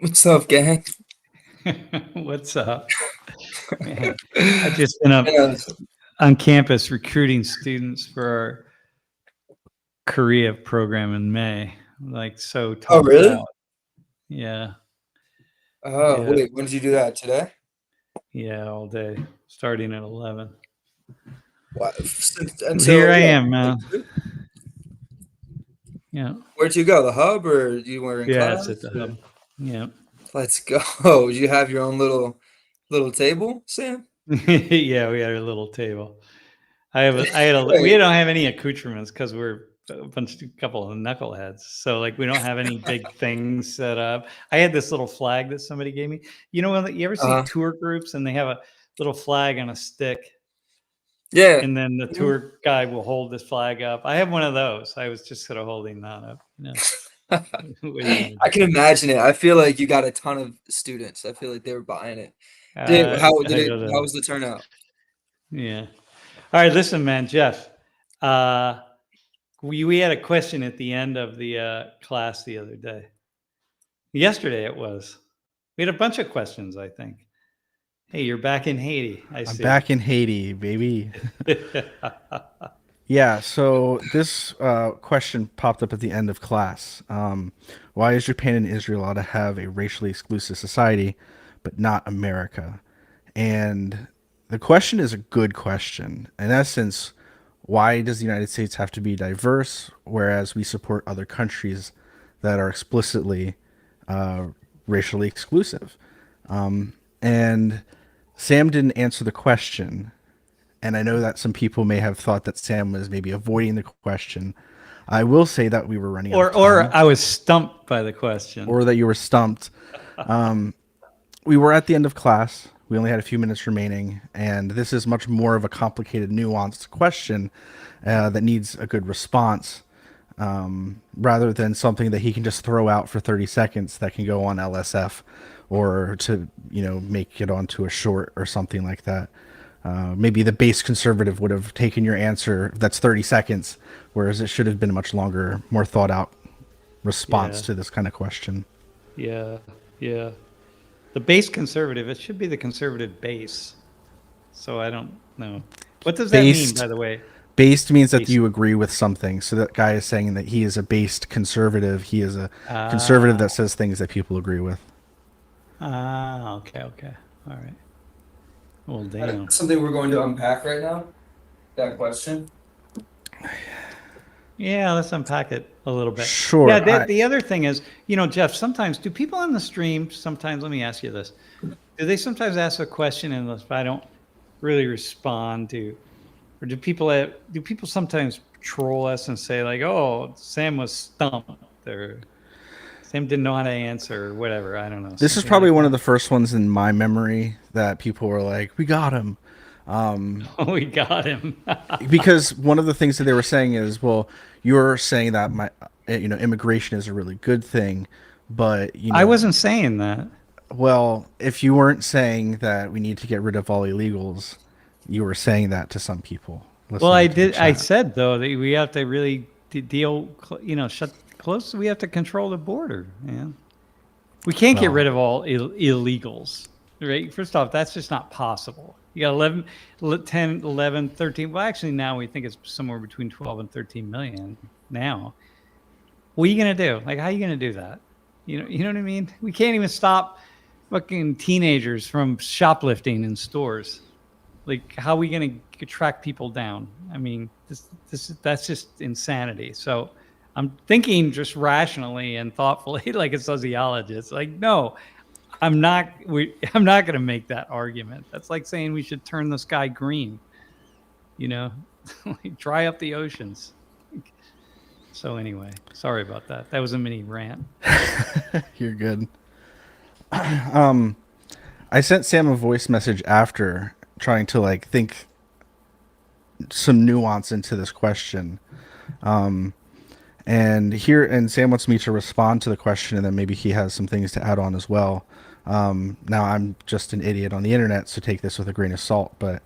What's up, gang? What's up? Man, I just been up Yeah. on campus recruiting students for our Korea program in May. Like so Oh, topped really? out. Yeah, Oh, yeah, wait, when did you do that? Today? yeah, all day, starting at 11. What? Here Until I what? am, Like man. two? Yeah, Where'd you go? The hub, or you were in yeah, it's at class? the Or- hub. Yeah, Let's go. Did you have your own little table, Sam? yeah, we had a little table. We Wait. don't have any accoutrements because we're a couple of knuckleheads. So like we don't have any big things set up. I had this little flag that somebody gave me. You know, when you ever see Uh-huh. tour groups and they have a little flag on a stick, Yeah. and then the Mhm. tour guide will hold this flag up. I have one of those. I was just sort of holding that up. What are you gonna I do? can imagine it. I feel like you got a ton of students. I feel like they were buying it. I don't How know. was the turnout? Yeah. All right, listen, man, Jeff. Uh, we had a question at the end of the class the other day. Yesterday it was. We had a bunch of questions, I think. Hey, you're back in Haiti, I I'm see. back in Haiti, baby. Yeah, so this question popped up at the end of class. Why is Japan and Israel allowed to have a racially exclusive society, but not America? And the question is a good question. In essence, why does the United States have to be diverse, whereas we support other countries that are explicitly uh, racially exclusive? And Sam didn't answer the question, and I know that some people may have thought that Sam was maybe avoiding the question. I will say that we were running out of or time, I was stumped by the question. or that you were stumped. We were at the end of class. We only had a few minutes remaining, and this is much more of a complicated, nuanced question that needs a good response, rather than something that he can just throw out for 30 seconds that can go on LSF or to make it onto a short or something like that. Maybe the base conservative would have taken your answer that's 30 seconds, whereas it should have been a much longer, more thought out response Yeah, to this kind of question. yeah, yeah. The base conservative, it should be the conservative base. So I don't know. What does that mean, Based by the way? based means that Base. you agree with something. So that guy is saying that he is a based conservative. He is a conservative Ah, that says things that people agree with. okay, okay. All right. Well, damn. That's something we're going to unpack right now. That question. Yeah, let's unpack it a little bit. Yeah, Sure. the other thing is, Jeff, sometimes do people on the stream, sometimes, let me ask you this. Do they sometimes ask a question and if I don't really respond to, or do people sometimes troll us and say like, oh, Sam was stumped or Sam didn't know how to answer or whatever. I don't know. This is Something probably like one of that. the first ones in my memory that people were like, "We got him." Oh, we got him. Because one of the things that they were saying is, well, you're saying that immigration is a really good thing, but I wasn't saying that. well, if you weren't saying that we need to get rid of all illegals, you were saying that to some people Well, listening I to the did. I chat. said though that we have to really shut close. We have to control the border, man. We can't get Well, rid of all illegals, right? First off, that's just not possible. You got 11, 10, 11, 13. Well, actually, now we think it's somewhere between 12 and 13 million now. What are you going to do? Like, how are you going to do that? You know what I mean? We can't even stop fucking teenagers from shoplifting in stores. Like, how are we going to track people down? I mean, that's just insanity. So I'm thinking just rationally and thoughtfully, like a sociologist. Like, no, I'm not going to make that argument. That's like saying we should turn the sky green. You know, like dry up the oceans. So anyway, sorry about that. That was a mini rant. you're good. I sent Sam a voice message after trying to think some nuance into this question. And Sam wants me to respond to the question, and then maybe he has some things to add on as well. Now I'm just an idiot on the internet, so take this with a grain of salt. But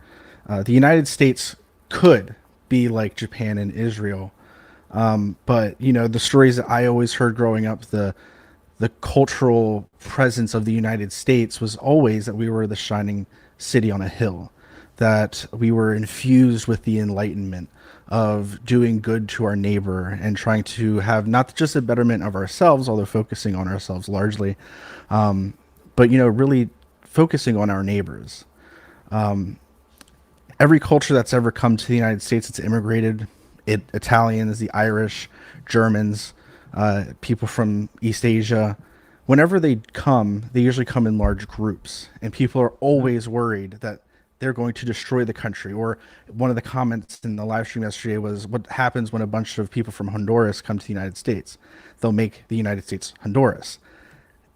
the United States could be like Japan and Israel, but the stories that I always heard growing up, the cultural presence of the United States was always that we were the shining city on a hill, that we were infused with the enlightenment of doing good to our neighbor and trying to have not just a betterment of ourselves, although focusing on ourselves largely, but really focusing on our neighbors. Every culture that's ever come to the United States, it's immigrated. Italians, the Irish, Germans, people from East Asia. Whenever they come, they usually come in large groups, and people are always worried that they're going to destroy the country. Or one of the comments in the live stream yesterday was, what happens when a bunch of people from Honduras come to the United States? They'll make the United States Honduras.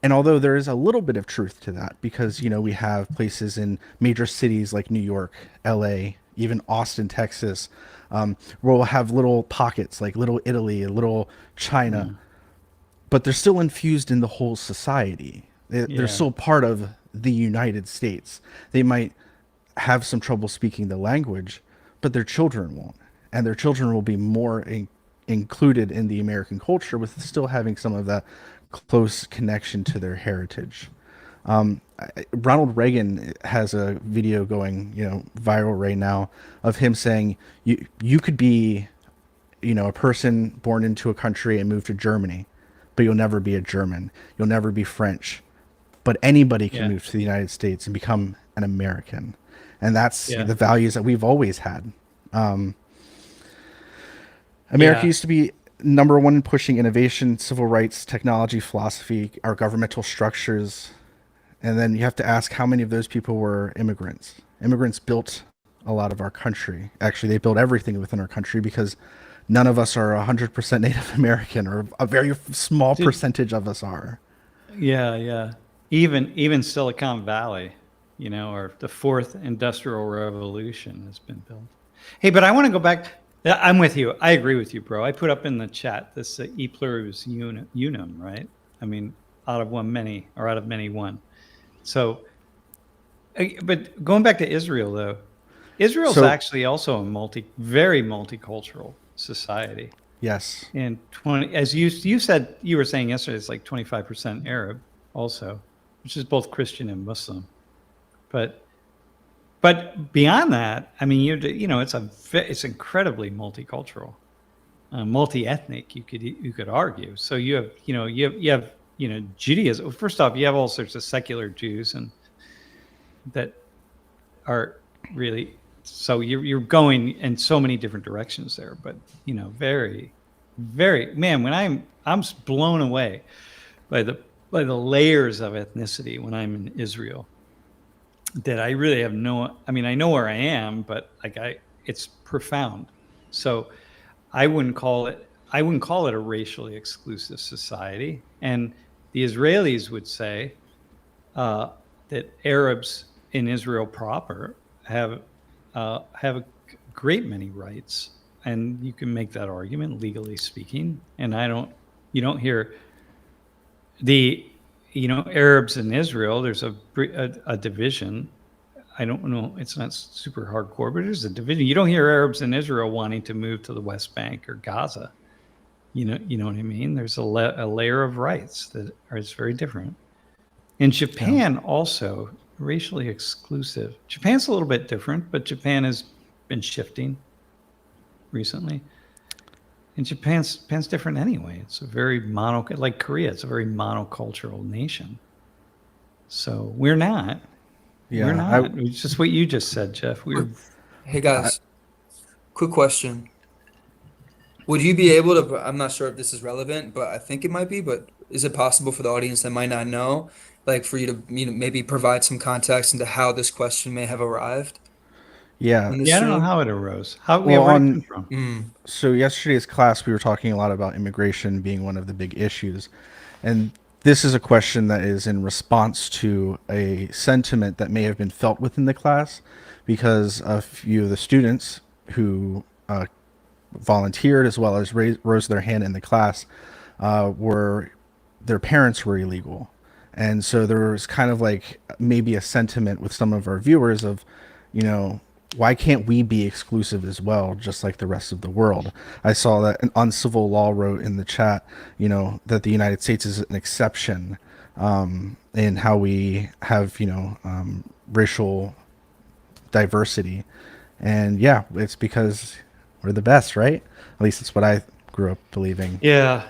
And although there is a little bit of truth to that, because we have places in major cities like New York, LA, even Austin, Texas, where we'll have little pockets like Little Italy, Little China, but they're still infused in the whole society. They're still part of the United States. They might have some trouble speaking the language, but their children won't, and their children will be more included in the American culture with still having some of that close connection to their heritage. Ronald Reagan has a video going, viral right now of him saying, you could be, a person born into a country and move to Germany, but you'll never be a German. You'll never be French. But anybody can move to the United States and become an American. And that's the values that we've always had. America used to be number one in pushing innovation, civil rights, technology, philosophy, our governmental structures. And then you have to ask how many of those people were immigrants. Immigrants built a lot of our country. Actually, they built everything within our country, because none of us are 100% Native American, or a very small percentage of us are. Yeah. Even Silicon Valley, or the fourth industrial revolution has been built. Hey, but I want to go back. I'm with you. I agree with you, bro. I put up in the chat this e pluribus unum, right? I mean, out of one many, or out of many one. So, but going back to Israel, though, Israel's actually also a very multicultural society. Yes. And as you said, you were saying yesterday, it's like 25% Arab also, which is both Christian and Muslim. But beyond that, I mean, it's incredibly multicultural, multi-ethnic. You could argue. So you have Judaism. First off, you have all sorts of secular Jews, and that are really, so you're going in so many different directions there. But very, very, man, when I'm blown away by the layers of ethnicity when I'm in Israel, that I really have I know where I am, but it's profound. So I wouldn't call it a racially exclusive society. And the Israelis would say that Arabs in Israel proper have a great many rights, and you can make that argument legally speaking. And you don't hear Arabs in Israel. There's a division. I don't know. It's not super hardcore, but there's a division. You don't hear Arabs in Israel wanting to move to the West Bank or Gaza. You know what I mean? There's a layer of rights that is very different. In Japan, also racially exclusive. Japan's a little bit different, but Japan has been shifting recently. And Japan's different anyway. It's a very like Korea. It's a very monocultural nation. So we're not. Yeah, we're not. It's just what you just said, Jeff. Hey guys, quick question. Would you be able to, I'm not sure if this is relevant, but I think it might be, but is it possible for the audience that might not know, like for you to maybe provide some context into how this question may have arrived? Yeah. Yeah, I don't know how it arose. Where it came from. So yesterday's class, we were talking a lot about immigration being one of the big issues. And this is a question that is in response to a sentiment that may have been felt within the class, because a few of the students who volunteered as well as rose their hand in the class their parents were illegal. And so there was kind of like maybe a sentiment with some of our viewers of, why can't we be exclusive as well, just like the rest of the world? I saw that an Uncivil Law wrote in the chat, that the United States is an exception in how we have, racial diversity. And yeah, it's because we're the best, right? At least that's what I grew up believing. Yeah,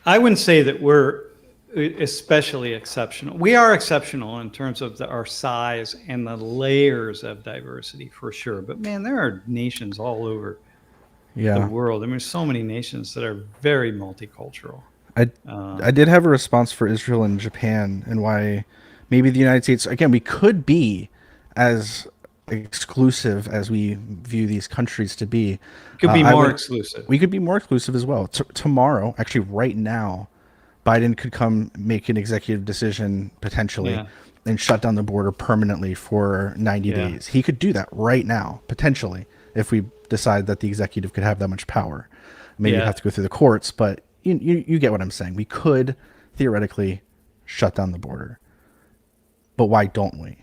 I wouldn't say that we're especially exceptional. We are exceptional in terms of our size and the layers of diversity, for sure. But man, there are nations all over the world. I mean, there's so many nations that are very multicultural. I did have a response for Israel and Japan and why maybe the United States, again, we could be as exclusive as we view these countries to be. Could be more exclusive. We could be more exclusive as well. Tomorrow, actually right now, Biden could come make an executive decision potentially and shut down the border permanently for 90 days. He could do that right now, potentially, if we decide that the executive could have that much power. Maybe you have to go through the courts, but you get what I'm saying. We could theoretically shut down the border, but why don't we?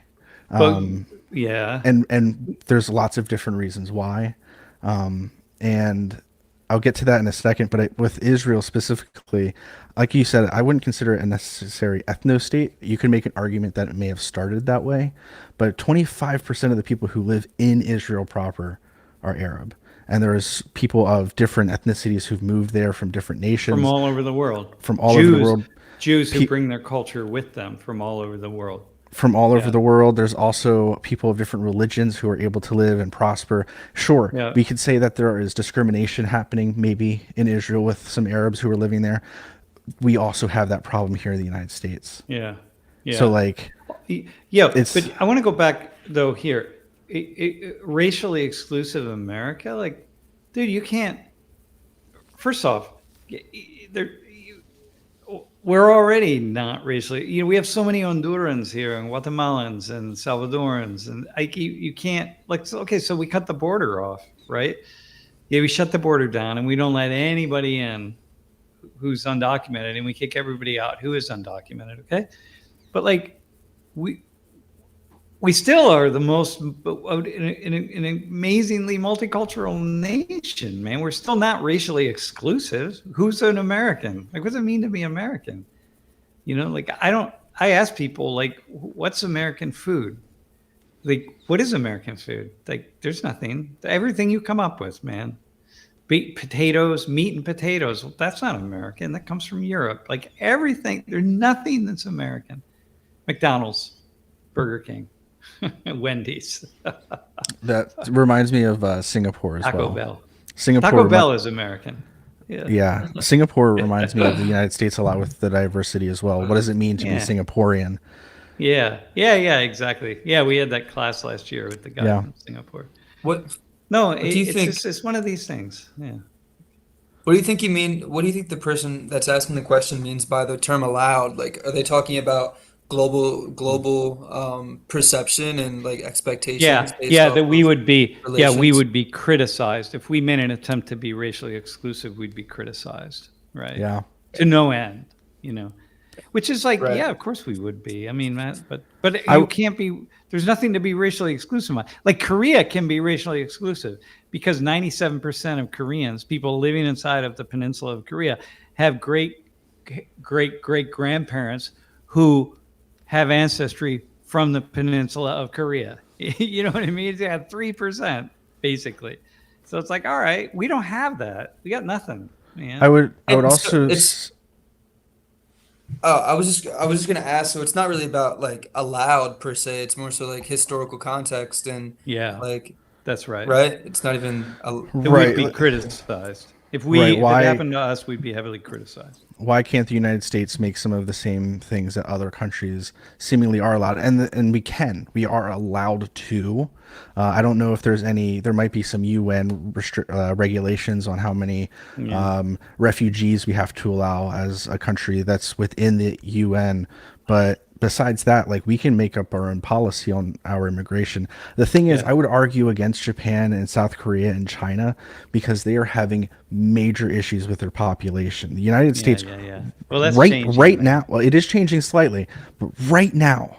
And there's lots of different reasons why. And I'll get to that in a second, but with Israel specifically, like you said, I wouldn't consider it a necessary ethno-state. You can make an argument that it may have started that way, but 25% of the people who live in Israel proper are Arab. And there's people of different ethnicities who've moved there from different nations. From all over the world. Over the world. Jews who bring their culture with them from all over the world. From all over the world. There's also people of different religions who are able to live and prosper. Sure, we could say that there is discrimination happening maybe in Israel with some Arabs who are living there. We also have that problem here in the United States. Yeah. So like, but I want to go back though here. Racially exclusive America, like, dude, you can't. First off, we're already not racially. We have so many Hondurans here and Guatemalans and Salvadorans, and you can't okay. So we cut the border off, right? Yeah, we shut the border down, and we don't let anybody in who's undocumented, and we kick everybody out who is undocumented. Okay, but like we still are the most an amazingly multicultural nation, man. We're still not racially exclusive. Who's an American? Like, what does it mean to be American? Like, I ask people, like, what's American food? Like, what is American food? Like, there's nothing. Everything you come up with, man. Potatoes, meat and potatoes. Well, that's not American. That comes from Europe. Like, everything. There's nothing that's American. McDonald's, Burger King. Wendy's. That reminds me of Singapore as Taco well. Bell. Taco Bell is American. Yeah. Singapore reminds me of the United States a lot with the diversity as well. What does it mean to be Singaporean? Yeah, exactly. Yeah, we had that class last year with the guy from Singapore. What? No, do you think? It's one of these things. Yeah. What do you think you mean? What do you think the person that's asking the question means by the term allowed? Like, are they talking about global perception and like expectations that we would be relations? we would be criticized if we made an attempt to be racially exclusive. We'd be criticized, right? Yeah, to no end, which is like, right. Of course we would be. I mean, but you can't be. There's nothing to be racially exclusive on. Like, Korea can be racially exclusive because 97% of Koreans, people living inside of the peninsula of Korea, have great grandparents who have ancestry from the peninsula of Korea. You know what I mean? They had 3%, basically. So it's like, all right, we don't have that. We got nothing, man. I would So also. I was just gonna ask. So it's not really about like allowed per se. It's more so like historical context and like that's right. Right? It's not even we'd be criticized. If if it happened to us, we'd be heavily criticized. Why can't the United States make some of the same things that other countries seemingly are allowed? And we are allowed to. I don't know if there might be some UN regulations on how many refugees we have to allow as a country that's within the UN. But besides that, like, we can make up our own policy on our immigration. The thing is, I would argue against Japan and South Korea and China because they are having major issues with their population. The United States, well, that's right now. Well, it is changing slightly, but right now,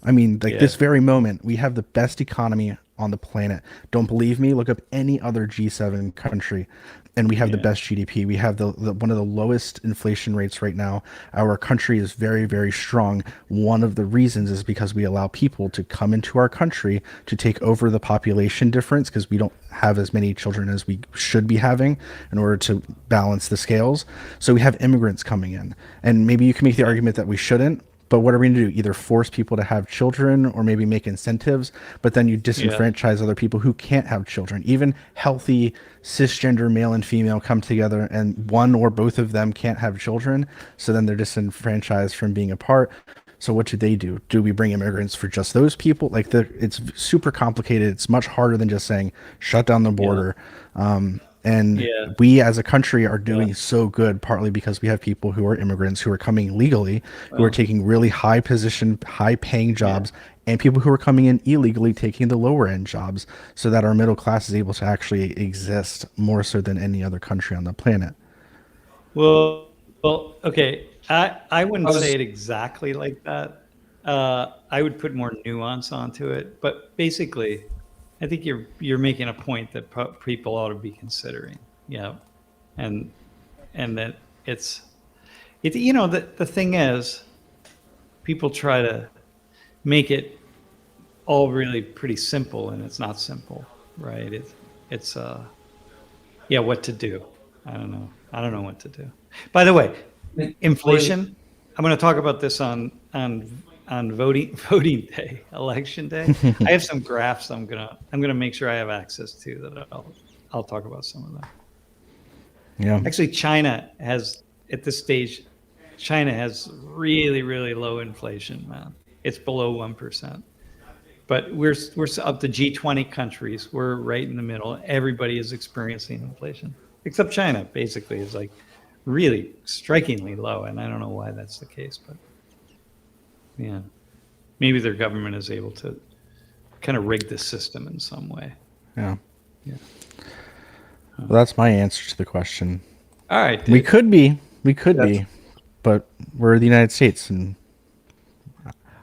I mean, like this very moment, we have the best economy on the planet. Don't believe me? Look up any other G7 country, and we have the best GDP. We have the one of the lowest inflation rates right now. Our country is very, very strong. One of the reasons is because we allow people to come into our country to take over the population difference, because we don't have as many children as we should be having in order to balance the scales. So we have immigrants coming in, and maybe you can make the argument that we shouldn't. But what are we going to do? Either force people to have children or maybe make incentives, but then you disenfranchise other people who can't have children. Even healthy cisgender male and female come together and one or both of them can't have children. So then they're disenfranchised from being a part. So what do they do? Do we bring immigrants for just those people? Like it's super complicated. It's much harder than just saying shut down the border. And we as a country are doing so good, partly because we have people who are immigrants who are coming legally, who are taking really high paying jobs, and people who are coming in illegally taking the lower end jobs, so that our middle class is able to actually exist more so than any other country on the planet. Well, okay. I wouldn't say it exactly like that. I would put more nuance onto it, but basically, I think you're making a point that people ought to be considering, and that it's the thing is, people try to make it all really pretty simple, and it's not simple, right? It's what to do. I don't know what to do. By the way, inflation. I'm going to talk about this on voting day, election day. I have some graphs I'm gonna make sure I have access to that. I'll talk about some of them. Yeah. Actually, China has at this stage, really, really low inflation, man. It's below 1%. But we're up to G20 countries. We're right in the middle. Everybody is experiencing inflation, except China. Basically, is like really strikingly low, and I don't know why that's the case, but. Yeah, maybe their government is able to kind of rig the system in some way. Yeah. Well, that's my answer to the question. All right, dude. We could be, but we're the United States, and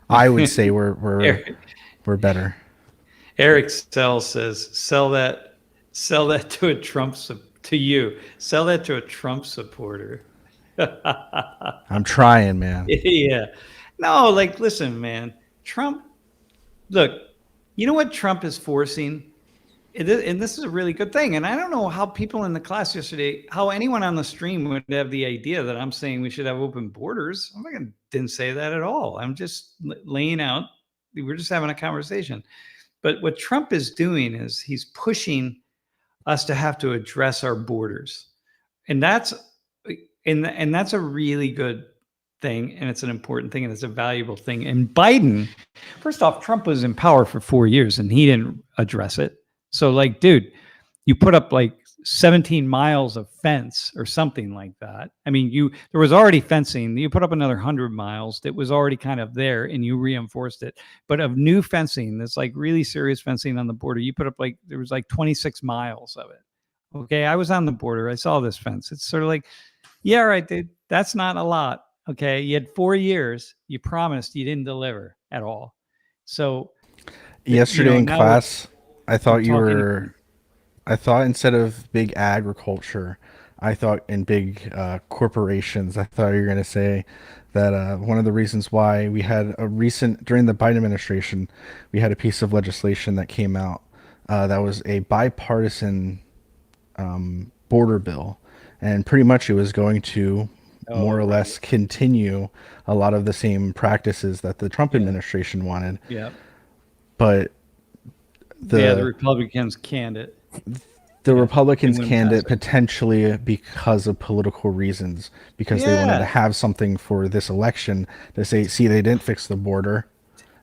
I would say we're better. Eric Sell says, sell that to a Trump supporter. I'm trying, man. Yeah. No, like, listen, man, Trump, look, you know what Trump is forcing? And this is a really good thing. And I don't know how people in the class yesterday, how anyone on the stream would have the idea that I'm saying we should have open borders. I didn't say that at all. I'm just laying out, we're just having a conversation. But what Trump is doing is he's pushing us to have to address our borders. And that's a really good thing, and it's an important thing, and it's a valuable thing. And Biden, first off, Trump was in power for 4 years and he didn't address it. So, like, dude, you put up like 17 miles of fence or something like that. I mean, there was already fencing. You put up another 100 miles that was already kind of there, and you reinforced it. But of new fencing, that's like really serious fencing on the border, you put up there was like 26 miles of it. Okay, I was on the border. I saw this fence. It's sort of like, yeah, right, dude, that's not a lot. Okay, you had 4 years. You promised, you didn't deliver at all. So yesterday in class, I thought instead of big agriculture, I thought in big corporations. I thought you were going to say that one of the reasons why we had during the Biden administration, we had a piece of legislation that came out that was a bipartisan border bill, and pretty much it was going to more or less continue a lot of the same practices that the Trump administration wanted. Yeah. But the Republicans canned it. The Republicans canned it potentially because of political reasons, because they wanted to have something for this election to say, see, they didn't fix the border.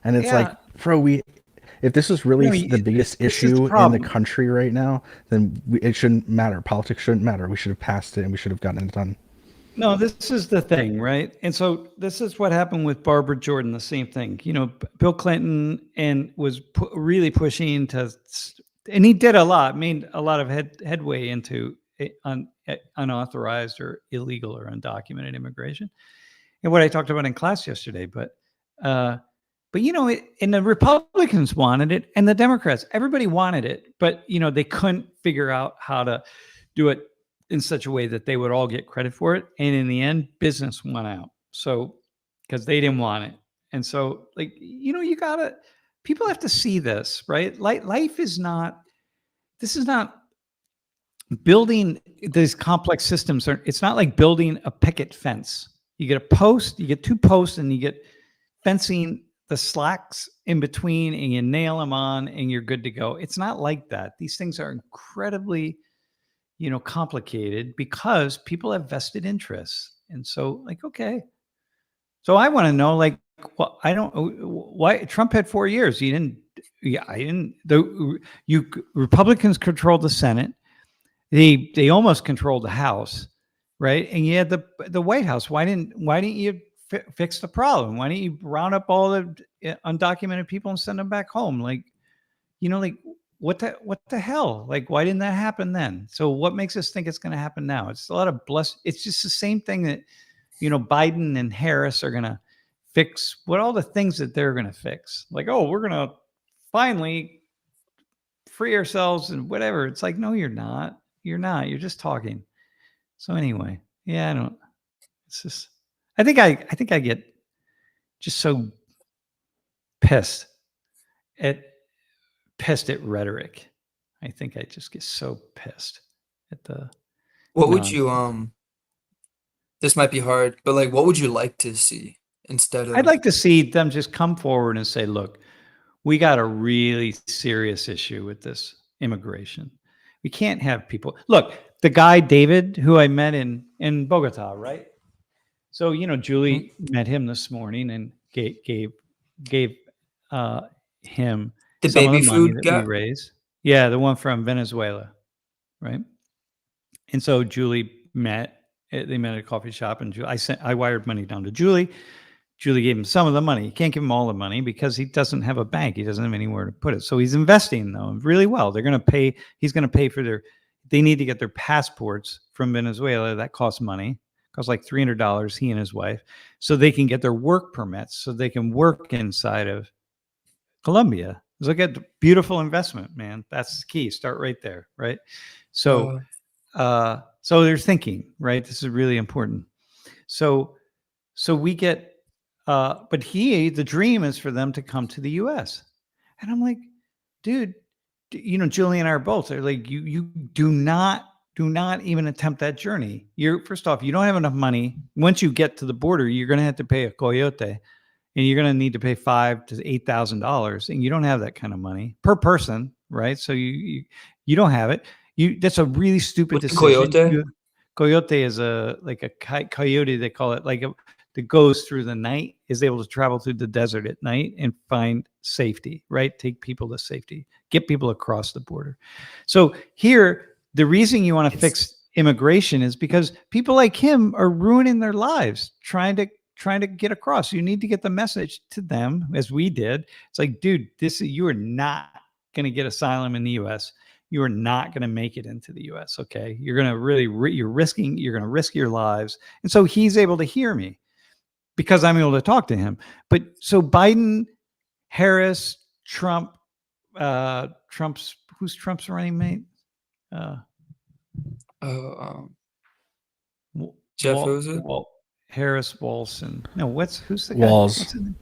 And it's like, bro, if this is really the biggest issue in the country right now, then it shouldn't matter. Politics shouldn't matter. We should have passed it and we should have gotten it done. No, this is the thing, right? And so this is what happened with Barbara Jordan, the same thing. Bill Clinton was really pushing and he did a lot, made a lot of headway into unauthorized or illegal or undocumented immigration. And what I talked about in class yesterday, but But and the Republicans wanted it, and the Democrats, everybody wanted it, but they couldn't figure out how to do it in such a way that they would all get credit for it. And in the end, business won out. So because they didn't want it. And so people have to see this, right? Life is not, this is not building these complex systems. It's not like building a picket fence. You get a post, you get 2 posts, and you get fencing the slacks in between, and you nail them on, and you're good to go. It's not like that. These things are incredibly, complicated because people have vested interests. And so, okay. So I want to know, I don't, why Trump had 4 years. Republicans controlled the Senate. They almost controlled the House, right? And you had the White House. Why didn't you fix the problem? Why didn't you round up all the undocumented people and send them back home? What the hell? Why didn't that happen then? So what makes us think it's going to happen now? It's a lot of it's just the same thing that, Biden and Harris are going to fix. What all the things that they're going to fix? We're going to finally free ourselves and whatever. It's no, you're not. You're not. You're just talking. So anyway, yeah, it's just, I think I get just so pissed at rhetoric. I think I just get so pissed at the. What would you this might be hard, but what would you like to see instead of? I'd like to see them just come forward and say, look, we got a really serious issue with this immigration. We can't have people. Look, the guy David, who I met in Bogota, right? So Julie met him this morning and gave him the some baby of the money food that guy? we raised. Yeah, the one from Venezuela, right? And so Julie they met at a coffee shop, and I wired money down to Julie. Julie gave him some of the money. He can't give him all the money because he doesn't have a bank. He doesn't have anywhere to put it. So he's investing though really well. They're going to pay. He's going to pay for they need to get their passports from Venezuela. That costs money. Costs like $300, he and his wife, so they can get their work permits, so they can work inside of Colombia. Look at the beautiful investment, man. That's the key. Start right there, right? So, so they're thinking, right? This is really important. So we get, but the dream is for them to come to the U.S. And I'm like, dude, Julie and I are both. They're like, you do not even attempt that journey. First off, you don't have enough money. Once you get to the border, you're going to have to pay a coyote, and you're going to need to pay $5,000 to $8,000, and you don't have that kind of money per person, right? So you don't have it. That's a really stupid What's decision. coyote? Coyote is a coyote. They call it that goes through the night, is able to travel through the desert at night and find safety, right? Take people to safety, get people across the border. So here, the reason you want to fix immigration is because people like him are ruining their lives trying to get across. You need to get the message to them, as we did. It's like, dude, you are not going to get asylum in the U.S. You are not going to make it into the U.S. Okay, you're going to you're going to risk your lives. And so he's able to hear me because I'm able to talk to him. But so Biden, Harris, Trump, who's Trump's running mate? Jeff, who's it? Harris, Walson. No, who's the guy? Walls. What's his name?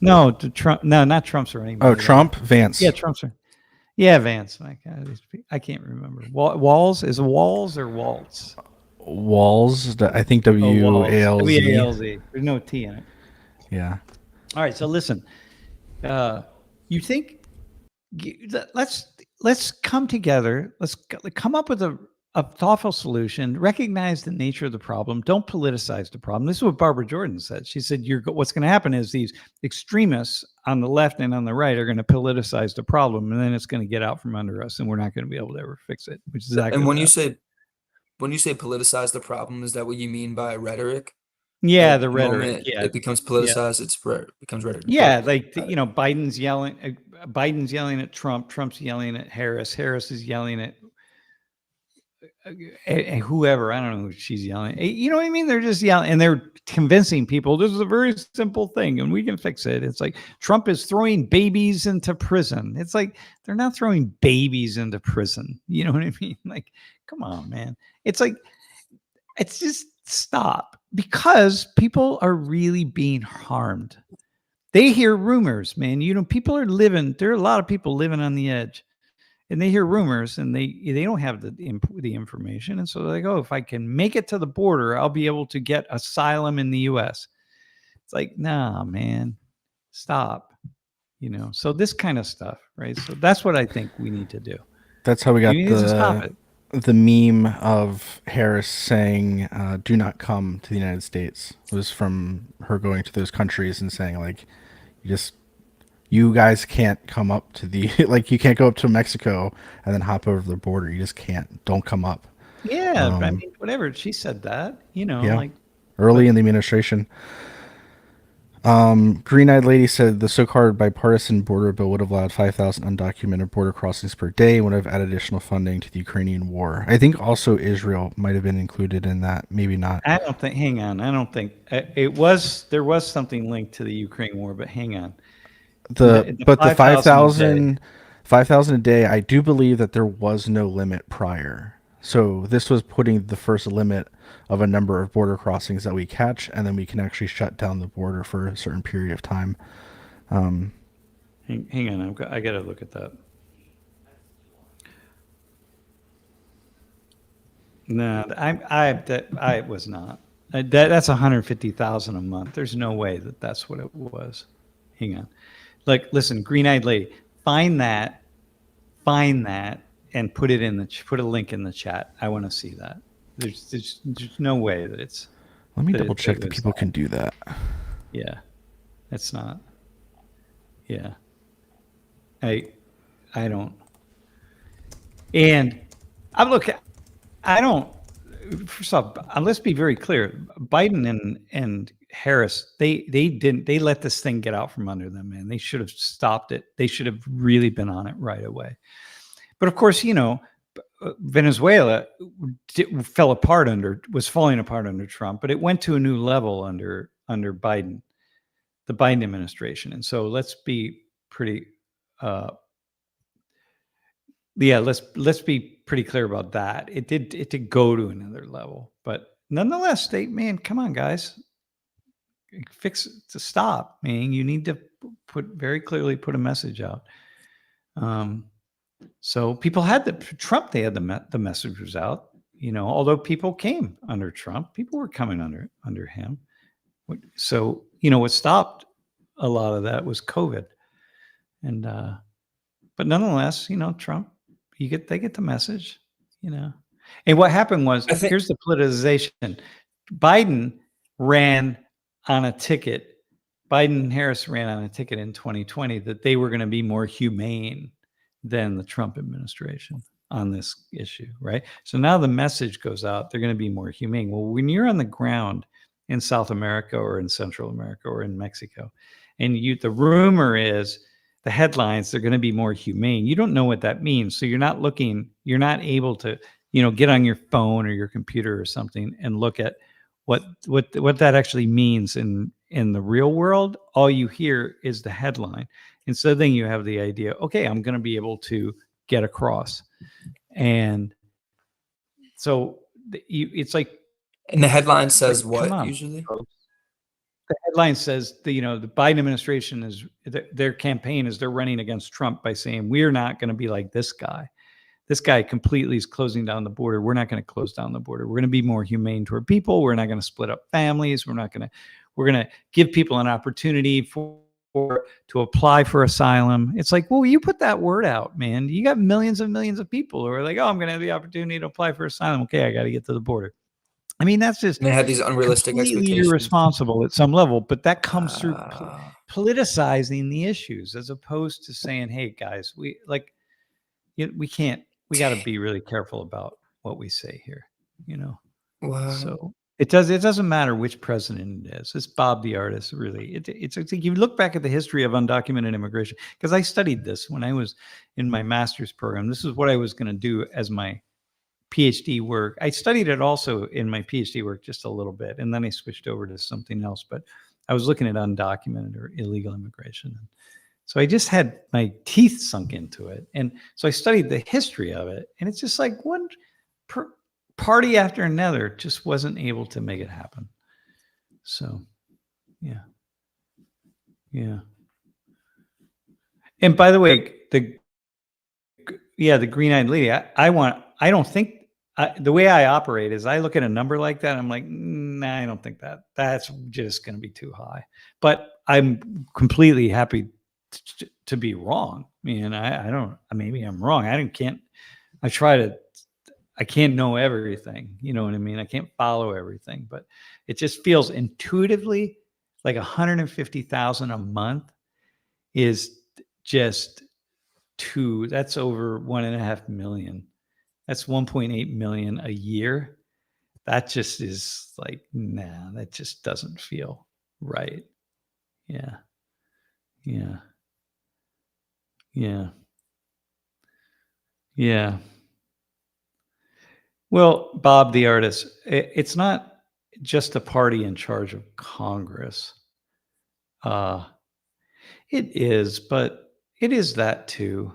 No, Trump. No, not Trump's running mate. Oh, Trump, Vance. Yeah, Trump's running. Yeah, Vance. My God, I can't remember. Walls is Walls or Waltz? Walls. I think W-A-L-Z. W-A-L-Z. There's no T in it. Yeah. All right. So listen, you think let's come together. Let's come up with a thoughtful solution. Recognize the nature of the problem. Don't politicize the problem. This is what Barbara Jordan said. She said, what's going to happen is these extremists on the left and on the right are going to politicize the problem, and then it's going to get out from under us, and we're not going to be able to ever fix it. Which is exactly. And when you say politicize the problem, is that what you mean by rhetoric? Yeah, Like, the rhetoric. Yeah, it becomes politicized. It becomes rhetoric. Yeah, Biden's yelling at Trump. Trump's yelling at Harris. Harris is yelling at whoever, I don't know who she's yelling. You know what I mean? They're just yelling and they're convincing people this is a very simple thing and we can fix it. It's like Trump is throwing babies into prison. It's like they're not throwing babies into prison. You know what I mean? Like, come on, man. It's like, it's just stop, because people are really being harmed. They hear rumors, man. You know, people are living, there are a lot of people living on the edge. And they hear rumors and they don't have the information. And so they're like, oh, if I can make it to the border, I'll be able to get asylum in the US. It's like, nah, man, stop. You know, so this kind of stuff, right? So that's what I think we need to do. That's how we got You need to stop it. the meme of Harris saying, do not come to the United States. It was from her going to those countries and saying, like, you guys can't come up to the, like, you can't go up to Mexico and then hop over the border. You just can't. Don't come up. Yeah, I mean, whatever. She said that, you know, Yeah. like Early in the administration. Green-eyed lady said the so-called bipartisan border bill would have allowed 5,000 undocumented border crossings per day and would have added additional funding to the Ukrainian war. I think also Israel might have been included in that. Maybe not. I don't think, hang on. I don't think there was something linked to the Ukraine war, but hang on. The 5,000 5,000 a day, I do believe that there was no limit prior. So this was putting the first limit of a number of border crossings that we catch, and then we can actually shut down the border for a certain period of time. Hang on, I got to look at that. No, I was not. That's 150,000 a month. There's no way that's what it was. Hang on. Like, listen, green-eyed lady, find that, and put a link in the chat. I want to see that. There's no way that it's. Let me double check that people can do that. Yeah, it's not. Yeah, I don't. And I look. I don't. First off, let's be very clear. Biden and Harris, they let this thing get out from under them, man. They should have stopped it. They should have really been on it right away. But of course, you know, Venezuela was falling apart under Trump, but it went to a new level under Biden, the Biden administration. And so let's be pretty, let's be pretty clear about that. It did go to another level, but nonetheless, come on, guys, fix it to stop, man. You need to very clearly put a message out. So people had they had the message was out, you know, although people came under Trump, people were coming under him. So, you know, what stopped a lot of that was COVID. And, but nonetheless, you know, Trump, they get the message, you know. And what happened was, here's the politicization. Biden and Harris ran on a ticket in 2020 that they were going to be more humane than the Trump administration on this issue, right? So now the message goes out, they're going to be more humane. Well, when you're on the ground in South America or in Central America or in Mexico, and the rumor is, the headlines, they're going to be more humane. You don't know what that means. So you're not able to, you know, get on your phone or your computer or something and look at what that actually means in the real world. All you hear is the headline. And so then you have the idea, okay, I'm going to be able to get across. And so it's like. And the headline says what usually? The headline says the Biden administration their campaign is they're running against Trump by saying, we're not going to be like this guy. This guy completely is closing down the border. We're not going to close down the border. We're going to be more humane toward people. We're not going to split up families. We're going to give people an opportunity to apply for asylum. It's like, well, you put that word out, man. You got millions and millions of people who are like, oh, I'm going to have the opportunity to apply for asylum. Okay, I got to get to the border. I mean, that's just, and they had these unrealistic expectations. Irresponsible at some level, but that comes through politicizing the issues as opposed to saying, hey, guys, we got to be really careful about what we say here, you know? Wow. So it doesn't matter which president it is. It's Bob the artist, really. It's you look back at the history of undocumented immigration, because I studied this when I was in my master's program. This is what I was going to do as my PhD work. I studied it also in my PhD work just a little bit, and then I switched over to something else. But I was looking at undocumented or illegal immigration. So I just had my teeth sunk into it. And so I studied the history of it. And it's just like one party after another just wasn't able to make it happen. So, yeah. Yeah. And by the way, the green-eyed lady, the way I operate is I look at a number like that. I'm like, nah, I don't think that's just going to be too high. But I'm completely happy to be wrong. I mean, I don't, maybe I'm wrong. I can't know everything. You know what I mean? I can't follow everything, but it just feels intuitively like 150,000 a month is just that's over 1.5 million. That's 1.8 million a year. That just is like, nah, that just doesn't feel right. Yeah. Yeah. Yeah. Yeah. Well, Bob the artist, it's not just a party in charge of Congress. It is, but it is that too.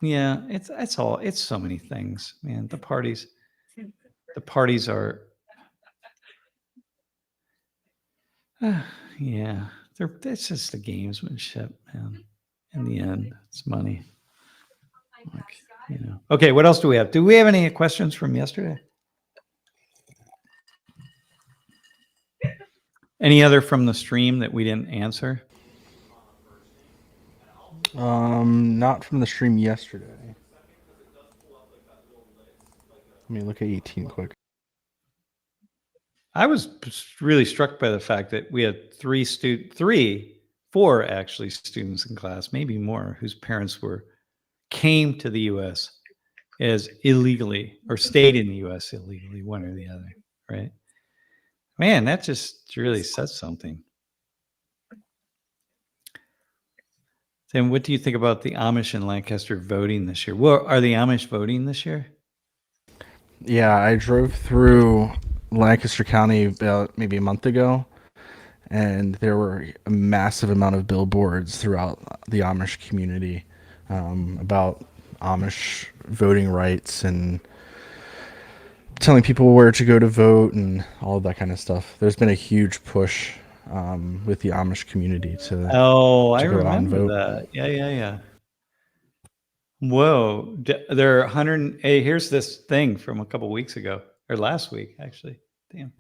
Yeah, it's so many things, man. The parties are, yeah, it's just the gamesmanship, man. In the end, it's money. Like, Okay, what else do we have? Do we have any questions from yesterday? Any other from the stream that we didn't answer? Not from the stream yesterday. Let me look at 18 quick. I was really struck by the fact that we had four actually students in class, maybe more, whose parents came to the U.S. as illegally or stayed in the U.S. illegally, one or the other, right? Man, that just really says something. Then what do you think about the Amish in Lancaster voting this year? Well, are the Amish voting this year? Yeah, I drove through Lancaster County about maybe a month ago, and there were a massive amount of billboards throughout the Amish community about Amish voting rights and telling people where to go to vote and all of that kind of stuff. There's been a huge push with the Amish community to I go out and remember vote. that. Yeah. Whoa, there are 100. Hey, here's this thing from a couple weeks ago, or last week, actually. Damn,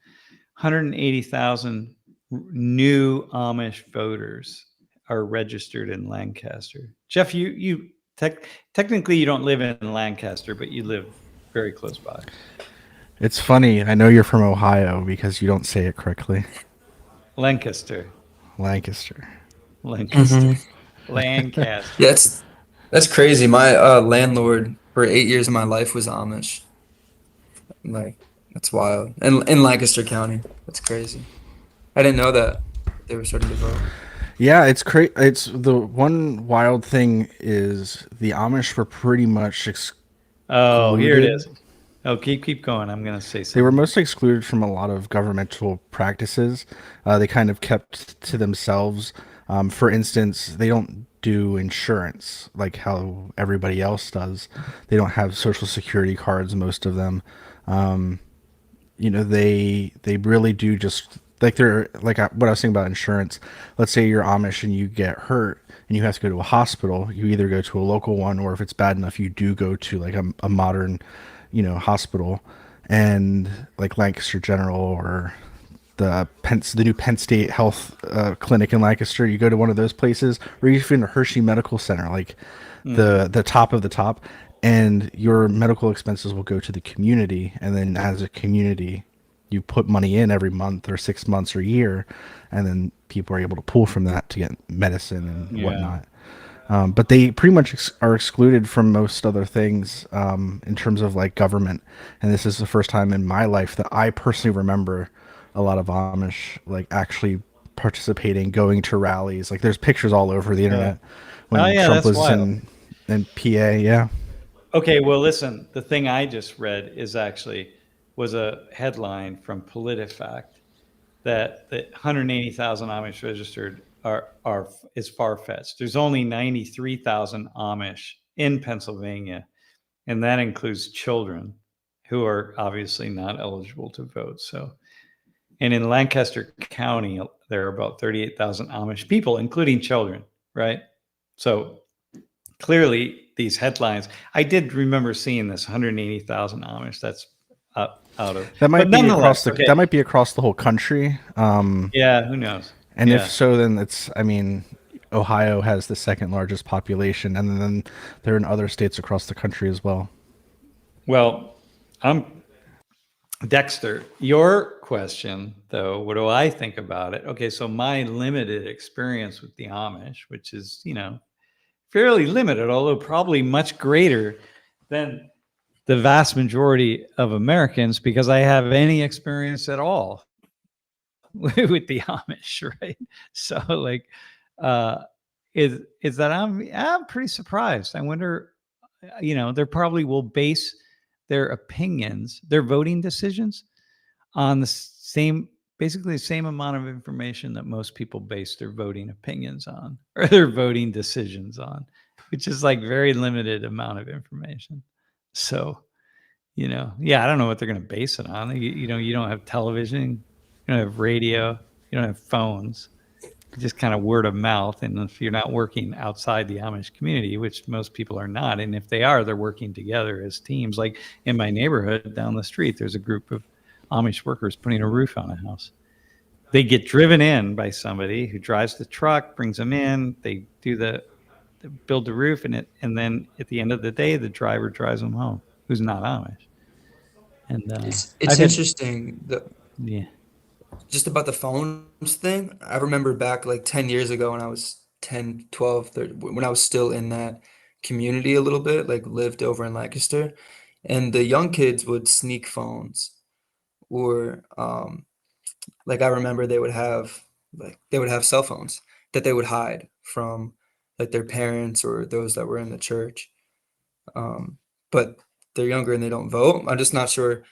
180,000 new Amish voters are registered in Lancaster. Jeff, you technically you don't live in Lancaster, but you live very close by. It's funny. I know you're from Ohio because you don't say it correctly. Lancaster. Lancaster. Mm-hmm. Lancaster. Yeah, that's crazy. My landlord for 8 years of my life was Amish. Like, that's wild. And in Lancaster County, that's crazy. I didn't know that they were starting to vote. Yeah, it's crazy. It's the one wild thing is the Amish were pretty much Oh, here it is. Oh, keep going. I'm going to say something. They were mostly excluded from a lot of governmental practices. They kind of kept to themselves. For instance, they don't do insurance like how everybody else does. They don't have social security cards, most of them. They really do just like they're like what I was saying about insurance. Let's say you're Amish and you get hurt and you have to go to a hospital. You either go to a local one, or if it's bad enough, you do go to like a modern, hospital, and like Lancaster General or the new Penn State Health Clinic in Lancaster. You go to one of those places, or even a Hershey Medical Center, like the top of the top, and your medical expenses will go to the community. And then as a community, you put money in every month or 6 months or year, and then people are able to pull from that to get medicine and whatnot. But they pretty much are excluded from most other things in terms of like government. And this is the first time in my life that I personally remember a lot of Amish like actually participating, going to rallies. Like there's pictures all over the internet when Trump was in PA. Yeah. Okay, well, listen, the thing I just read was a headline from PolitiFact that 180,000 Amish registered is far-fetched. There's only 93,000 Amish in Pennsylvania, and that includes children who are obviously not eligible to vote. So, and in Lancaster County, there are about 38,000 Amish people, including children, right? So clearly these headlines, I did remember seeing this 180,000 Amish. That's out of, That might but be across nonetheless, the okay. that might be across the whole country. Yeah, who knows? And Yeah. if so, then it's, I mean, Ohio has the second largest population, and then they're in other states across the country as well. Well, Dexter, your question, though, what do I think about it? Okay, so my limited experience with the Amish, which is, fairly limited, although probably much greater than the vast majority of Americans, because I have any experience at all with the Amish, right? So, like, is that I'm pretty surprised. I wonder, they probably will base their opinions, their voting decisions, on basically the same amount of information that most people base their voting opinions on or their voting decisions on, which is like very limited amount of information. So, I don't know what they're going to base it on. You don't have television, you don't have radio, you don't have phones, just kind of word of mouth. And if you're not working outside the Amish community, which most people are not, and if they are, they're working together as teams. Like in my neighborhood down the street, there's a group of Amish workers putting a roof on a house. They get driven in by somebody who drives the truck, brings them in. They build the roof, and then at the end of the day, the driver drives them home, who's not Amish. And It's I've had, interesting yeah, just about the phones thing. I remember back like 10 years ago when I was 10, 12, 13, when I was still in that community a little bit, like lived over in Lancaster, and the young kids would sneak phones or like I remember they would have cell phones that they would hide from like their parents or those that were in the church. But they're younger and they don't vote. I'm just not sure.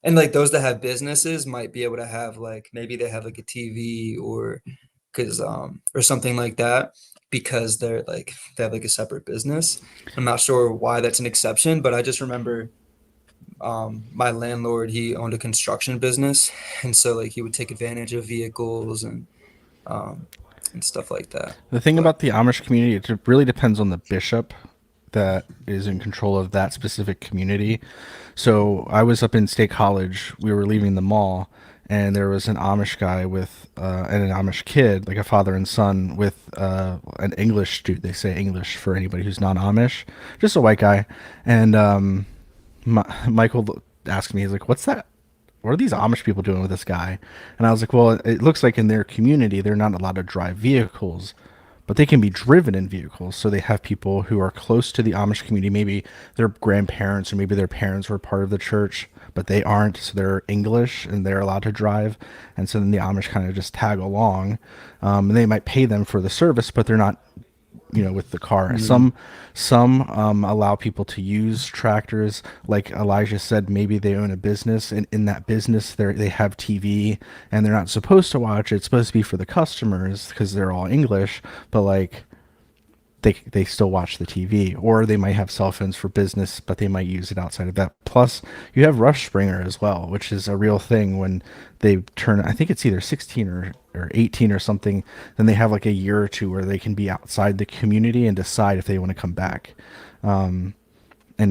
And like those that have businesses might be able to have like maybe they have like a TV or because or something like that because they have like a separate business. I'm not sure why that's an exception, but I just remember my landlord, he owned a construction business, and so like he would take advantage of vehicles um and stuff like that. The thing But about the Amish community, it really depends on the bishop that is in control of that specific community. So I was up in State College. We were leaving the mall, and there was an Amish guy with and an Amish kid, like a father and son, with an English student. They say English for anybody who's not Amish, just a white guy. And Michael asked me, he's like, "What's that? What are these Amish people doing with this guy?" And I was like, well, it looks like in their community, they're not allowed to drive vehicles, but they can be driven in vehicles. So they have people who are close to the Amish community. Maybe their grandparents or maybe their parents were part of the church, but they aren't. So they're English and they're allowed to drive. And so then the Amish kind of just tag along. And they might pay them for the service, but they're not, with the car. Some allow people to use tractors. Like Elijah said, maybe they own a business, and in that business they have TV, and they're not supposed to watch it. It's supposed to be for the customers because they're all English, but like they still watch the TV, or they might have cell phones for business, but they might use it outside of that. Plus, you have Rush Springer as well, which is a real thing when they turn, I think it's either 16 or 18 or something, then they have like a year or two where they can be outside the community and decide if they want to come back. And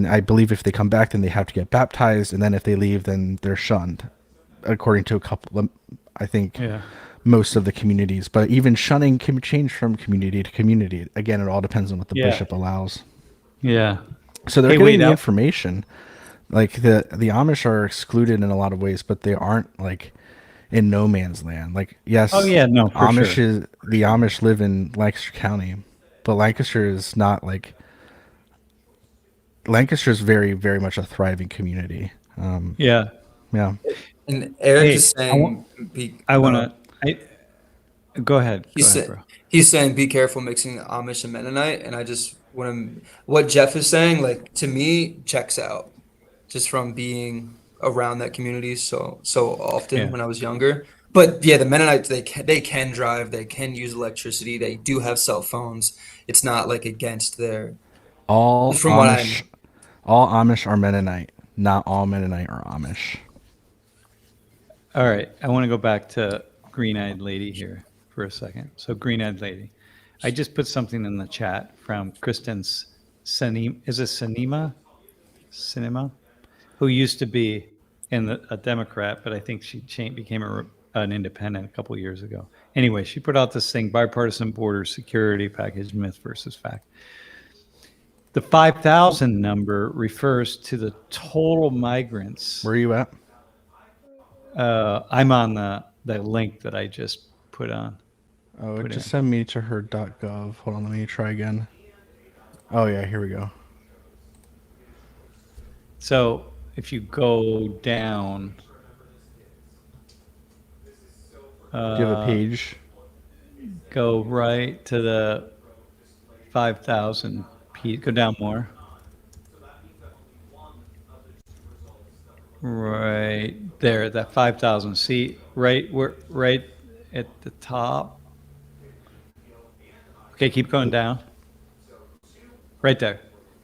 I believe if they come back, then they have to get baptized, and then if they leave, then they're shunned, according to a couple of, I think, yeah. most of the communities. But even shunning can change from community to community. Again, it all depends on what the bishop allows. Yeah. So they're getting the information. Like the Amish are excluded in a lot of ways, but they aren't like in no man's land. Like, yes, Oh yeah, no, for Amish sure. the Amish live in Lancaster County, but Lancaster is not like, Lancaster is very, very much a thriving community. Yeah. Yeah. and Eric Hey, is saying go ahead. he's Bro. he's saying be careful mixing Amish and Mennonite, and I just what Jeff is saying, like to me, checks out just from being around that community so often Yeah. when I was younger. But yeah, the Mennonites they can drive, they can use electricity, they do have cell phones. It's not like against their All from what Amish, I'm all Amish are Mennonite. Not all Mennonite are Amish. All right. I want to go back to Green-Eyed Lady here for a second. So Green-Eyed Lady. I just put something in the chat from Kristen's Sanim. Is it Sinema? Cinema? Who used to be a Democrat, but I think she became an independent a couple of years ago. Anyway, she put out this thing, Bipartisan Border Security Package, Myth versus Fact. The 5,000 number refers to the total migrants. Where are you at? I'm on the link that I just put on. Oh, it Put just in. sent me to her .gov. Hold on, let me try again. Oh yeah, here we go. So if you go down, Do you have a page? go right to the 5,000 piece. Go down more. Right there, that 5,000. See, right at the top. Okay, keep going down. Right there.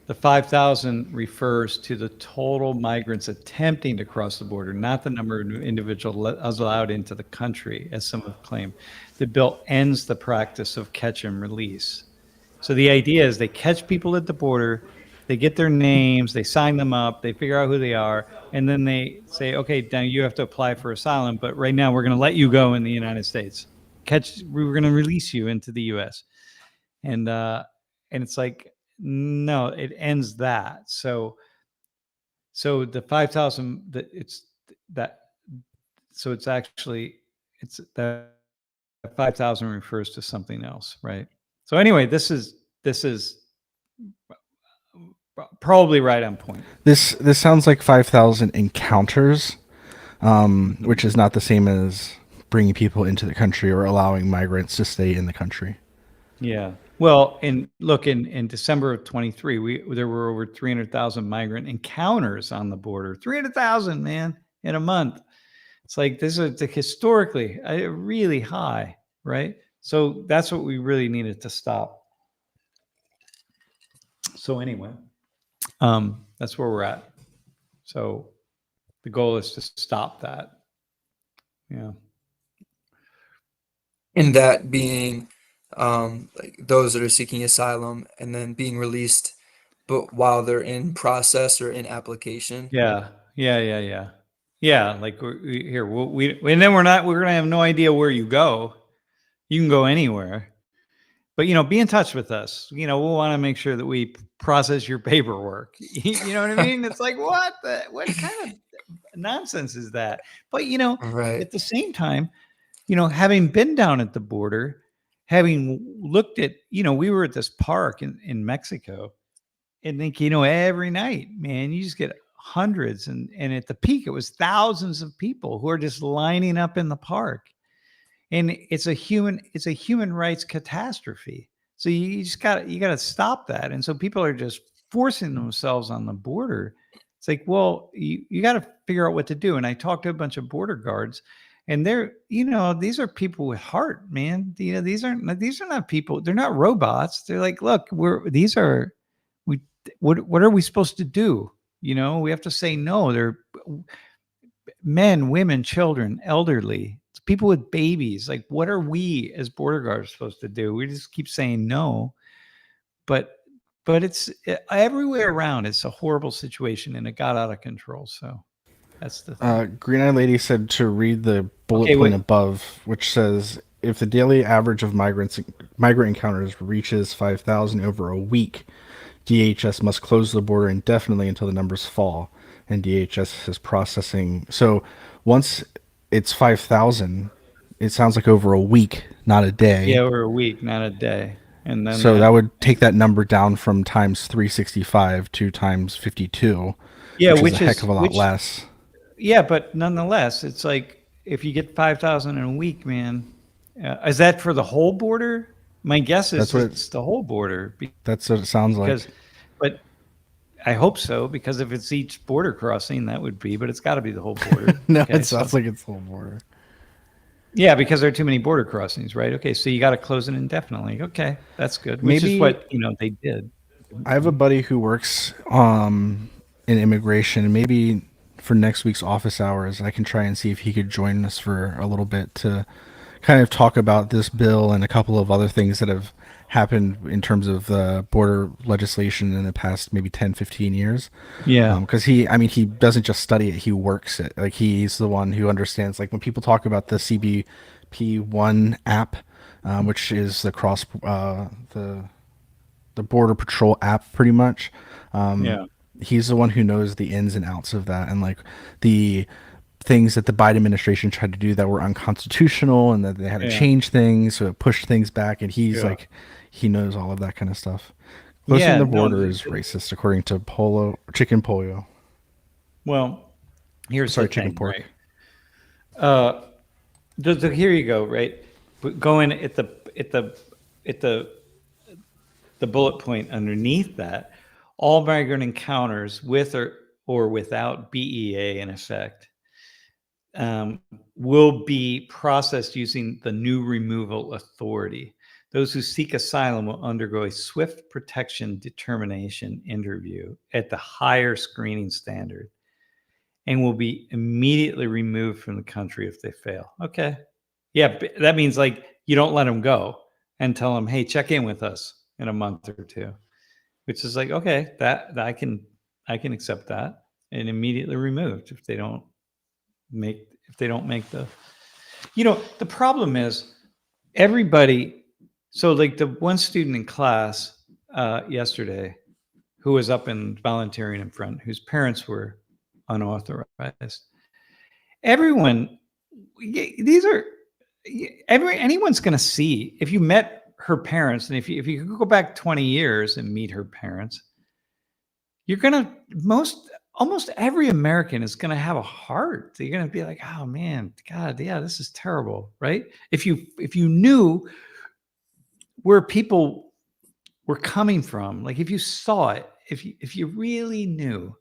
The 5,000 refers to the total migrants attempting to cross the border, not the number of individuals allowed into the country, as some have claimed. The bill ends the practice of catch and release. So the idea is they catch people at the border, they get their names, they sign them up, they figure out who they are, and then they say, okay, now you have to apply for asylum, but right now we're going to let you go in the United States. We're going to release you into the U.S. And it's like, no, it ends that. So the 5,000 that it's that. So it's actually it's that 5,000 refers to something else, right? So anyway, this is probably right on point. This sounds like 5,000 encounters, which is not the same as bringing people into the country or allowing migrants to stay in the country. Yeah. Well, in December of 23, there were over 300,000 migrant encounters on the border. 300,000, man, in a month. It's like this is historically really high, right? So that's what we really needed to stop. So anyway, that's where we're at. So the goal is to stop that. Yeah. in that being like those that are seeking asylum and then being released, but while they're in process or in application. Yeah. Like here, and then we're gonna have no idea where you go. You can go anywhere, but be in touch with us. We'll want to make sure that we process your paperwork. You know what I mean? It's like what kind of nonsense is that? But Right. at the same time, having been down at the border, having looked at, we were at this park in Mexico, and think, every night, man, you just get hundreds, and at the peak, it was thousands of people who are just lining up in the park, and it's a human rights catastrophe. So you got to stop that, and so people are just forcing themselves on the border. It's like, well, you got to figure out what to do. And I talked to a bunch of border guards, and they're, these are people with heart, man. These are not people. They're not robots. They're like, look, what are we supposed to do? We have to say no. They're men, women, children, elderly, people with babies. Like, what are we as border guards supposed to do? We just keep saying no. But it's everywhere around. It's a horrible situation, and it got out of control. So that's the thing. Green Eyed Lady said to read the bullet point above, which says if the daily average of migrant encounters reaches 5,000 over a week, DHS must close the border indefinitely until the numbers fall, and DHS is processing. So once it's 5,000, it sounds like over a week, not a day. Yeah, over a week, not a day. And then so that would take that number down from times 365 to times 52. Yeah, which is a heck of a lot less. Yeah, but nonetheless, it's like if you get 5,000 in a week, man, is that for the whole border? My guess is That's what it's the whole border That's what it sounds like. because, but I hope so, because if it's each border crossing, that would be, but it's got to be the whole border. No, Okay, it sounds like it's the whole border. yeah, because there are too many border crossings, right? Okay, so you got to close it indefinitely. Okay, that's good. Which Maybe is what they did. I have a buddy who works in immigration, and maybe for next week's office hours, I can try and see if he could join us for a little bit to kind of talk about this bill and a couple of other things that have happened in terms of border legislation in the past maybe 10, 15 years. Yeah, Because he doesn't just study it, he works it. Like he's the one who understands, like when people talk about the CBP1 app, which is the border patrol app pretty much. yeah, He's the one who knows the ins and outs of that, and like the things that the Biden administration tried to do that were unconstitutional, and that they had to yeah, change things, so it pushed things back. And he's yeah. like, he knows all of that kind of stuff. Closing Yeah, the no, border is racist, according to Chicken Pollo. well, here's Sorry, the chicken thing, pork. right? Here you go, right? But going at the bullet point underneath that, all migrant encounters with or without BEA in effect will be processed using the new removal authority. Those who seek asylum will undergo a swift protection determination interview at the higher screening standard and will be immediately removed from the country if they fail. Okay. Yeah, that means like you don't let them go and tell them, hey, check in with us in a month or two, which is like, okay, that I can accept that, and immediately removed if they don't make the the problem is everybody. So like the one student in class yesterday who was up and volunteering in front, whose parents were unauthorized. Everyone, these are anyone's going to see if you met her parents, and if you go back 20 years and meet her parents, you're gonna almost every American is gonna have a heart. You're gonna be like, oh man, God, yeah, this is terrible, right? If you knew where people were coming from, like if you saw it, if you really knew,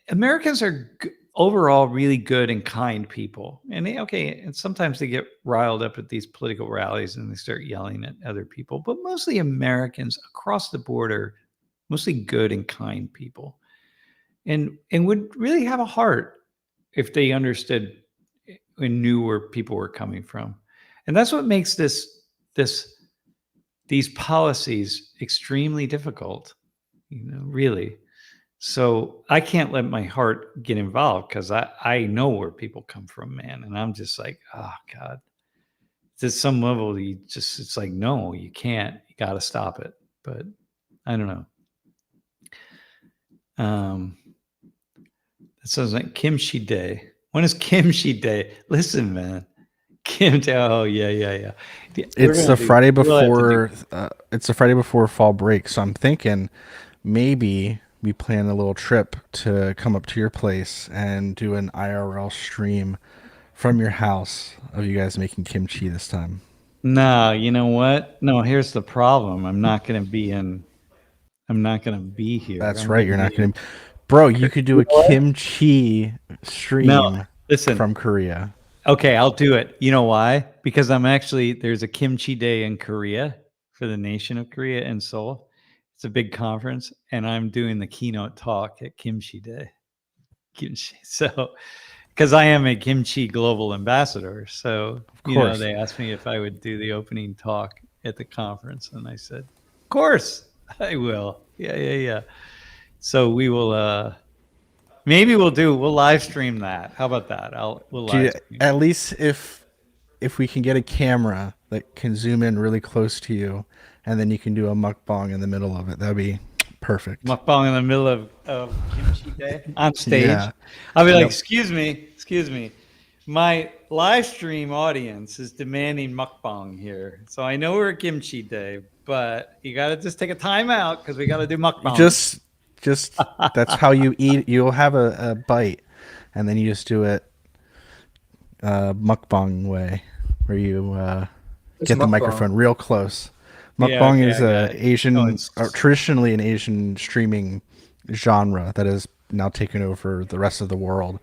Americans are overall really good and kind people, and and sometimes they get riled up at these political rallies and they start yelling at other people, but mostly Americans across the border, mostly good and kind people, and would really have a heart if they understood and knew where people were coming from. And that's what makes these policies extremely difficult, really. So I can't let my heart get involved because I know where people come from, man. And I'm just like, oh God. To some level, it's like, no, you can't. You got to stop it. But I don't know. It sounds like Kimchi Day. When is Kimchi Day? Listen, man. Oh yeah. It's the Friday before. It's the Friday before fall break, so I'm thinking maybe we plan a little trip to come up to your place and do an IRL stream from your house of you guys making kimchi this time. No, you know what? No, here's the problem. I'm not going to be here. That's right. You're not going to. Bro, you could do a kimchi stream No, listen. from Korea. Okay, I'll do it. You know why? Because there's a Kimchi Day in Korea for the nation of Korea in Seoul. It's a big conference, and I'm doing the keynote talk at Kimchi Day. Kimchi. So, because I am a Kimchi global ambassador. So, they asked me if I would do the opening talk at the conference, and I said, of course, I will. Yeah. So we will, maybe we'll live stream that. How about that? We'll live stream. At least if we can get a camera that can zoom in really close to you, and then you can do a mukbang in the middle of it, that'd be perfect. Mukbang in the middle of Kimchi Day on stage. Yeah. I'll be like, excuse me. My live stream audience is demanding mukbang here. So I know we're at Kimchi Day, but you got to just take a time out because we got to do mukbang. Just that's how you eat. You'll have a bite, and then you just do it mukbang way, where you It's Get the mukbang. microphone real close. Yeah, Mukbang okay, is I got a it. Asian, Oh, it's traditionally an Asian streaming genre that has now taken over the rest of the world,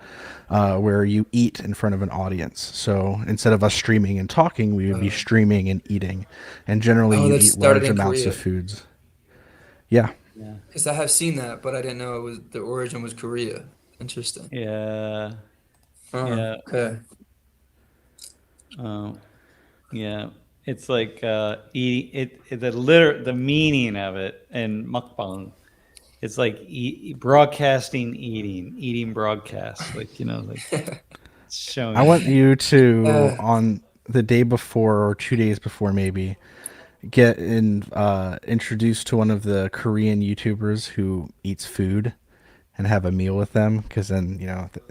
where you eat in front of an audience. So instead of us streaming and talking, we would be streaming and eating, and generally Oh, you that eat started large in amounts of Korea. foods. Yeah, yeah, Because I have seen that, but I didn't know it was the origin was Korea. Interesting. yeah, Oh, yeah. okay. Oh, yeah. It's like eating the meaning of it and mukbang. It's like broadcasting, eating broadcasts. Like like I showing. want you to, Uh, on the day before or 2 days before, maybe get introduced to one of the Korean YouTubers who eats food and have a meal with them, because then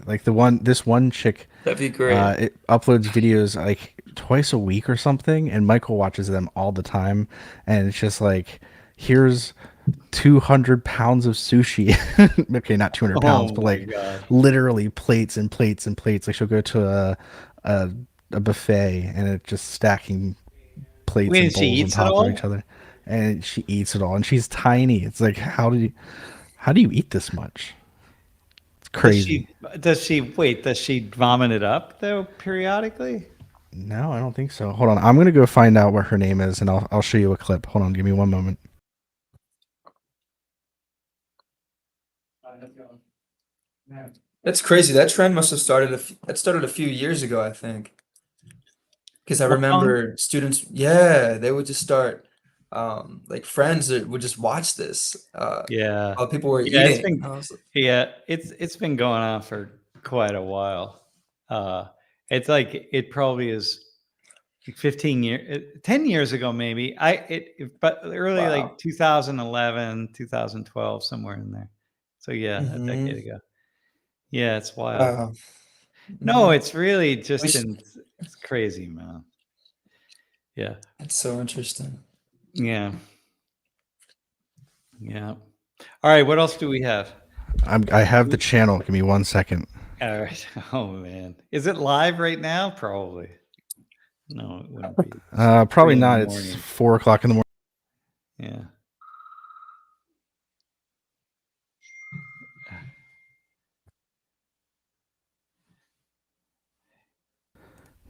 like this one chick, that'd be great. it uploads videos like twice a week or something, and Michael watches them all the time, and it's just like, here's 200 pounds of sushi. Okay, not 200 pounds, Oh but my like god. literally plates and plates and plates. Like she'll go to a, a buffet and it's just stacking plates Wait, and and she bowls on eats it top of each all? other, and she eats it all, and she's tiny. It's like, how do you eat this much? It's Does crazy. she does she vomit it up though periodically? No, I don't think so. Hold on, I'm gonna go find out what her name is, and I'll show you a clip. Hold on, give me one moment. That's crazy. That trend must have started that started a few years ago, I think. Because I Mukbang? remember students, yeah, they would just start, like friends that would just watch this, Yeah. while people were Yeah, eating. I was like, it's been going on for quite a while. Uh it's like it probably is like 10 years ago maybe. But early like wow. 2011, 2012 somewhere in there. So yeah, a decade Hmm. ago. Yeah, it's wild. Wow. No, Hmm. it's really We just sh it's crazy, man. Yeah. That's so interesting. Yeah. Yeah. All right, what else do we have? I have the channel. Give me 1 second. All right. Oh man. Is it live right now? Probably. No, it wouldn't be. It's Probably 3 in the not. It's morning. 4 o'clock in the morning. Yeah.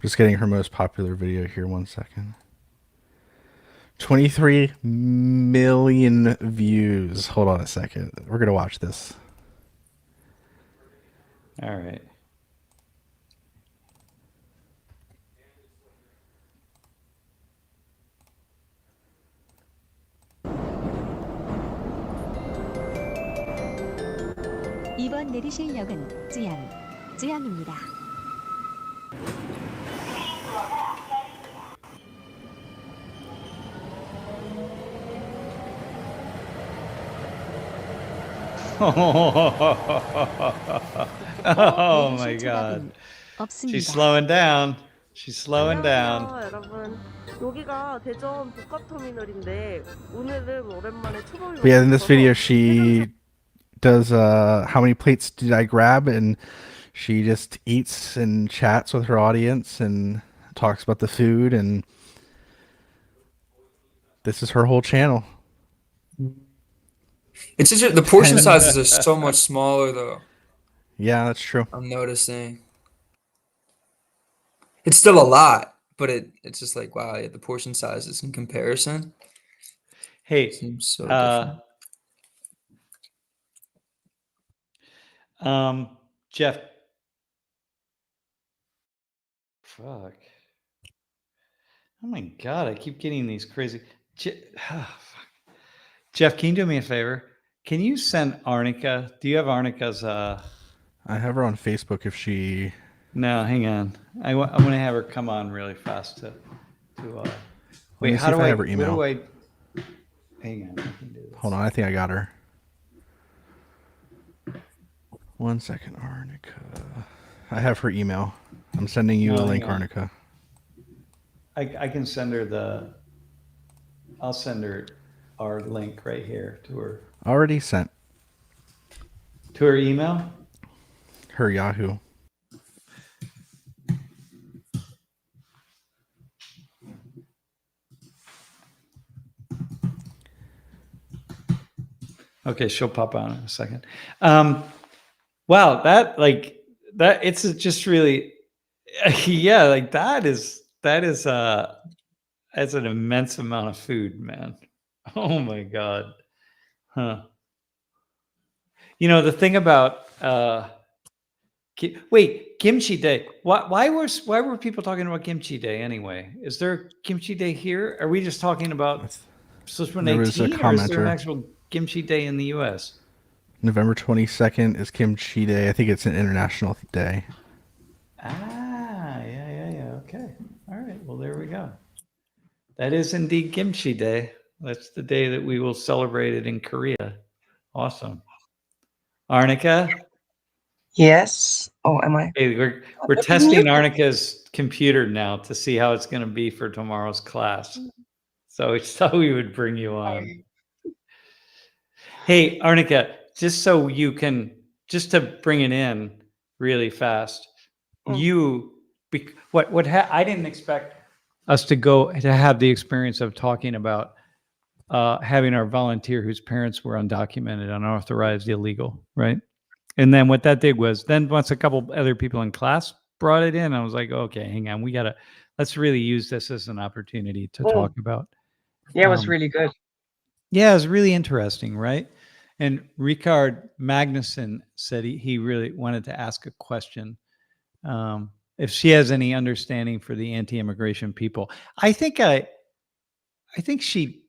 Just getting her most popular video here. 1 second. 23 million views. Hold on a second. We're gonna watch this. All right. 이번 내리실 역은 쯔양입니다. Oh my 내리실 God. 초밥은 She's 없습니다. slowing down. She's slowing down. 안녕하세요, 여러분. 여기가 대전 복합터미널인데 오늘은 오랜만에 초밥이 But yeah, in this 먹고 video, 싶어서 she does how many plates did I grab, and she just eats and chats with her audience and talks about the food, and this is her whole channel. It's just the portion sizes are so much smaller though. Yeah, that's true. I'm noticing. It's still a lot, but it's just like, wow, yeah, the portion sizes in comparison Hey, seems so different. Jeff. Fuck. Oh my God, I keep getting these crazy. Fuck. Jeff, can you do me a favor? Can you send Arnica? Do you have Arnica's? I have her on Facebook if she. No, hang on. I'm going to have her come on really fast to. Let Wait, me how see if do I I? have her What email. do I? Hang on. I can do this. Hold on, I think I got her. 1 second, Arnica. I have her email. I'm sending you No, a link, hang on. Arnica. I can send her the. I'll send her our link right here to her Already sent. email. Her Yahoo. Okay, she'll pop on in a second. Wow, that it's just really, yeah, like that's an immense amount of food, man. Oh my God. Huh. You know, the thing about wait, Kimchi Day. Why were people talking about Kimchi Day anyway? Is there Kimchi Day here? Are we just talking about There was a 2018, or is there an commenter. actual Kimchi Day in the US? November 22nd is Kimchi Day. I think it's an international day. Yeah. Okay. All right. Well, there we go. That is indeed Kimchi Day. That's the day that we will celebrate it in Korea. Awesome. Arnica? Yes. Oh, am I? Hey, we're testing Arnica's computer now to see how it's going to be for tomorrow's class. So it's thought we would bring you on. Hey, Arnica, just so you can, just to bring it in really fast, I didn't expect us to have the experience of talking about having our volunteer whose parents were undocumented, unauthorized, illegal, right? And then what that did was, then once a couple other people in class brought it in, I was like, okay, hang on, let's really use this as an opportunity to talk about. Yeah, it was really good. Yeah, it was really interesting, right? And Ricard Magnuson said he really wanted to ask a question. If she has any understanding for the anti-immigration people. I think she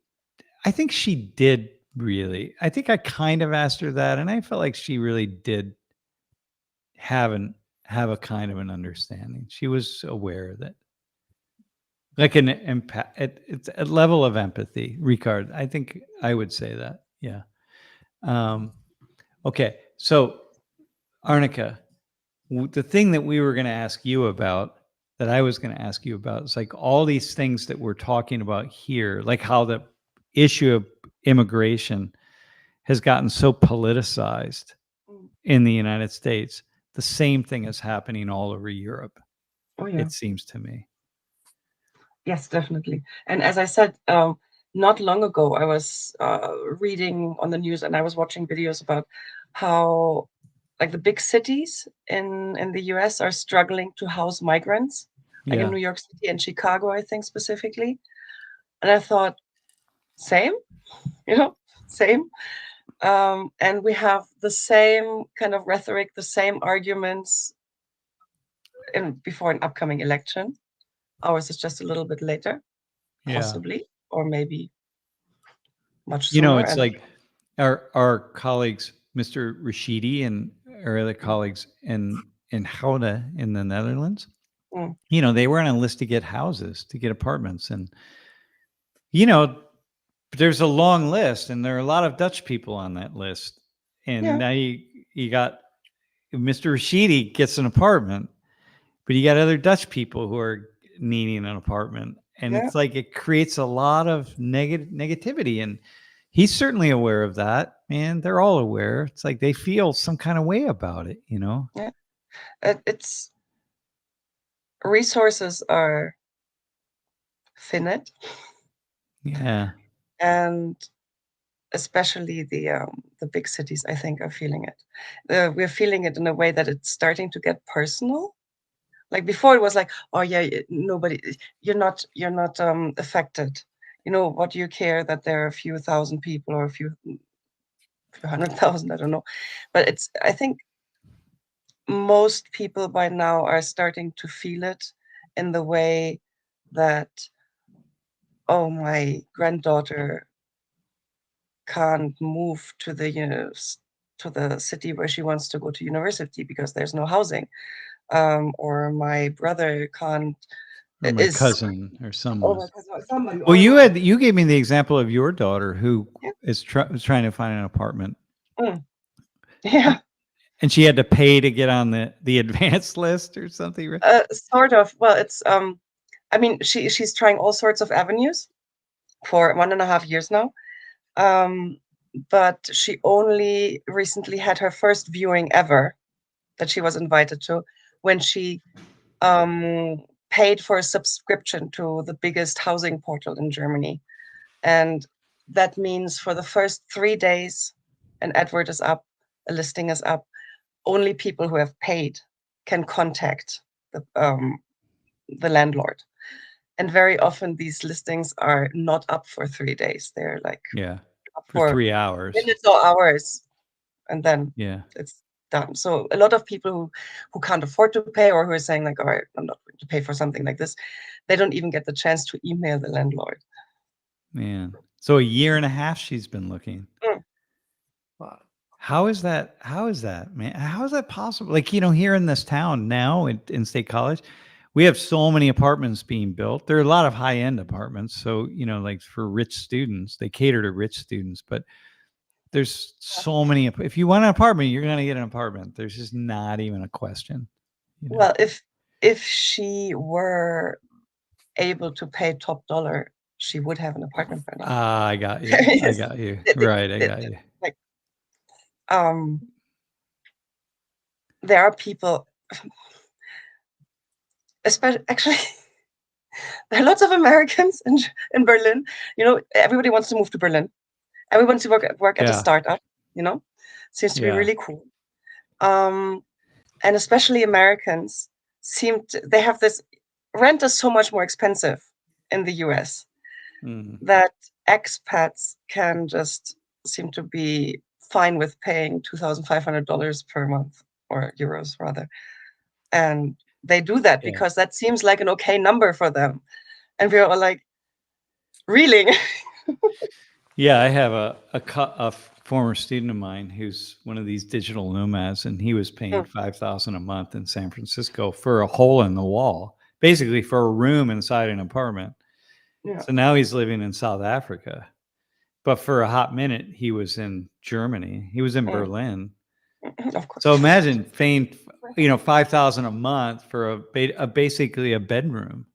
did really. I think I kind of asked her that, and I felt like she really did have a kind of an understanding. She was aware of that. Like an impact, it's a level of empathy, Ricard. I think I would say that. Yeah. Okay. So, Arnica, the thing that we were going to ask you about, that I was going to ask you about, is like all these things that we're talking about here, like how the issue of immigration has gotten so politicized in the United States. The same thing is happening all over Europe. Oh, yeah. It seems to me. Yes, definitely. And as I said, not long ago, I was reading on the news and I was watching videos about how, like, the big cities in the US are struggling to house migrants, like in New York City and Chicago, I think specifically. And I thought, same, same. And we have the same kind of rhetoric, the same arguments before an upcoming election. Ours is just a little bit later, possibly, or maybe much sooner. It's like our colleagues, Mr. Rashidi and our other colleagues in Gouda in the Netherlands, they were on a list to get houses, to get apartments. And, there's a long list and there are a lot of Dutch people on that list. And now you got Mr. Rashidi gets an apartment, but you got other Dutch people who are needing an apartment. And it's like, it creates a lot of negativity. And he's certainly aware of that. And they're all aware. It's like they feel some kind of way about it, Yeah. It's resources are finite. Yeah. And especially the big cities, I think, are feeling it. We're feeling it in a way that it's starting to get personal. Like before, it was like, oh yeah, you're not affected. What do you care that there are a few thousand people or a few 100,000? I don't know, but I think most people by now are starting to feel it in the way that, oh, my granddaughter can't move to the city where she wants to go to university because there's no housing, or my brother can't. Or my cousin or someone. Oh, my cousin, somebody. Well, you gave me the example of your daughter who is trying to find an apartment. Yeah. And she had to pay to get on the advanced list or something, right? Sort of. Well, it's I mean, she's trying all sorts of avenues for 1.5 years now. But she only recently had her first viewing ever that she was invited to when she paid for a subscription to the biggest housing portal in Germany. And that means for the first 3 days, an advert is up, a listing is up, only people who have paid can contact the landlord. And very often these listings are not up for 3 days. They're like Yeah. up For 3 hours. minutes or hours, and then Yeah. it's done. So a lot of people who can't afford to pay, or who are saying like, all right, I'm not going to pay for something like this, they don't even get the chance to email the landlord. Man. So a year and a half she's been looking. Wow. How is that, man? How is that possible? Like, here in this town now in State College, we have so many apartments being built. There are a lot of high-end apartments. So, like for rich students, they cater to rich students, but there's so many. If you want an apartment, you're going to get an apartment. There's just not even a question. Well, if she were able to pay top dollar, she would have an apartment by now. I got you. I got you. Right. I got you. Like, there are people, especially actually, there are lots of Americans in Berlin. Everybody wants to move to Berlin. Everyone wants to work at a Yeah. startup. Seems to be Yeah. really cool. And especially Americans they have this, rent is so much more expensive in the US that expats can just seem to be fine with paying $2,500 per month, or euros rather. And they do that Yeah. because that seems like an okay number for them. And we're all like, reeling. Yeah, I have a former student of mine who's one of these digital nomads, and he was paying $5,000 a month in San Francisco for a hole in the wall, basically for a room inside an apartment. Yeah. So now he's living in South Africa, but for a hot minute he was in Germany. He was in Berlin. Of course. So imagine paying, $5,000 a month for basically a bedroom,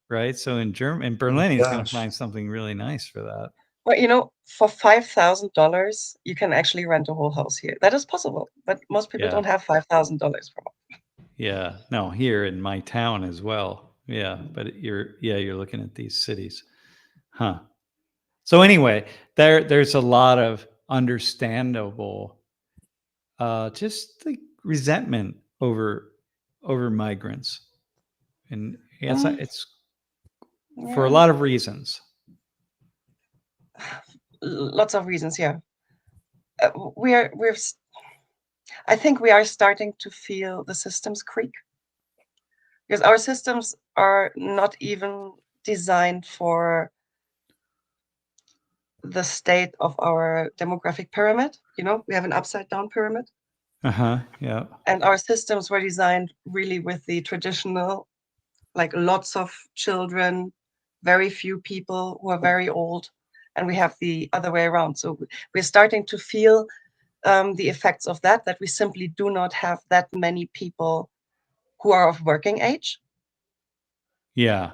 right? So in Berlin, he's going to find something really nice for that. Well, for $5,000, you can actually rent a whole house here. That is possible, but most people don't have $5,000 per month. Yeah, no, here in my town as well. Yeah, but you're looking at these cities, huh? So anyway, there's a lot of understandable, just like resentment over migrants, and it's for a lot of reasons. Lots of reasons, yeah. I think we are starting to feel the systems creak, because our systems are not even designed for the state of our demographic pyramid. We have an upside down pyramid. Yeah. And our systems were designed really with the traditional, like lots of children, very few people who are very old, and we have the other way around. So we're starting to feel the effects of that we simply do not have that many people who are of working age. Yeah.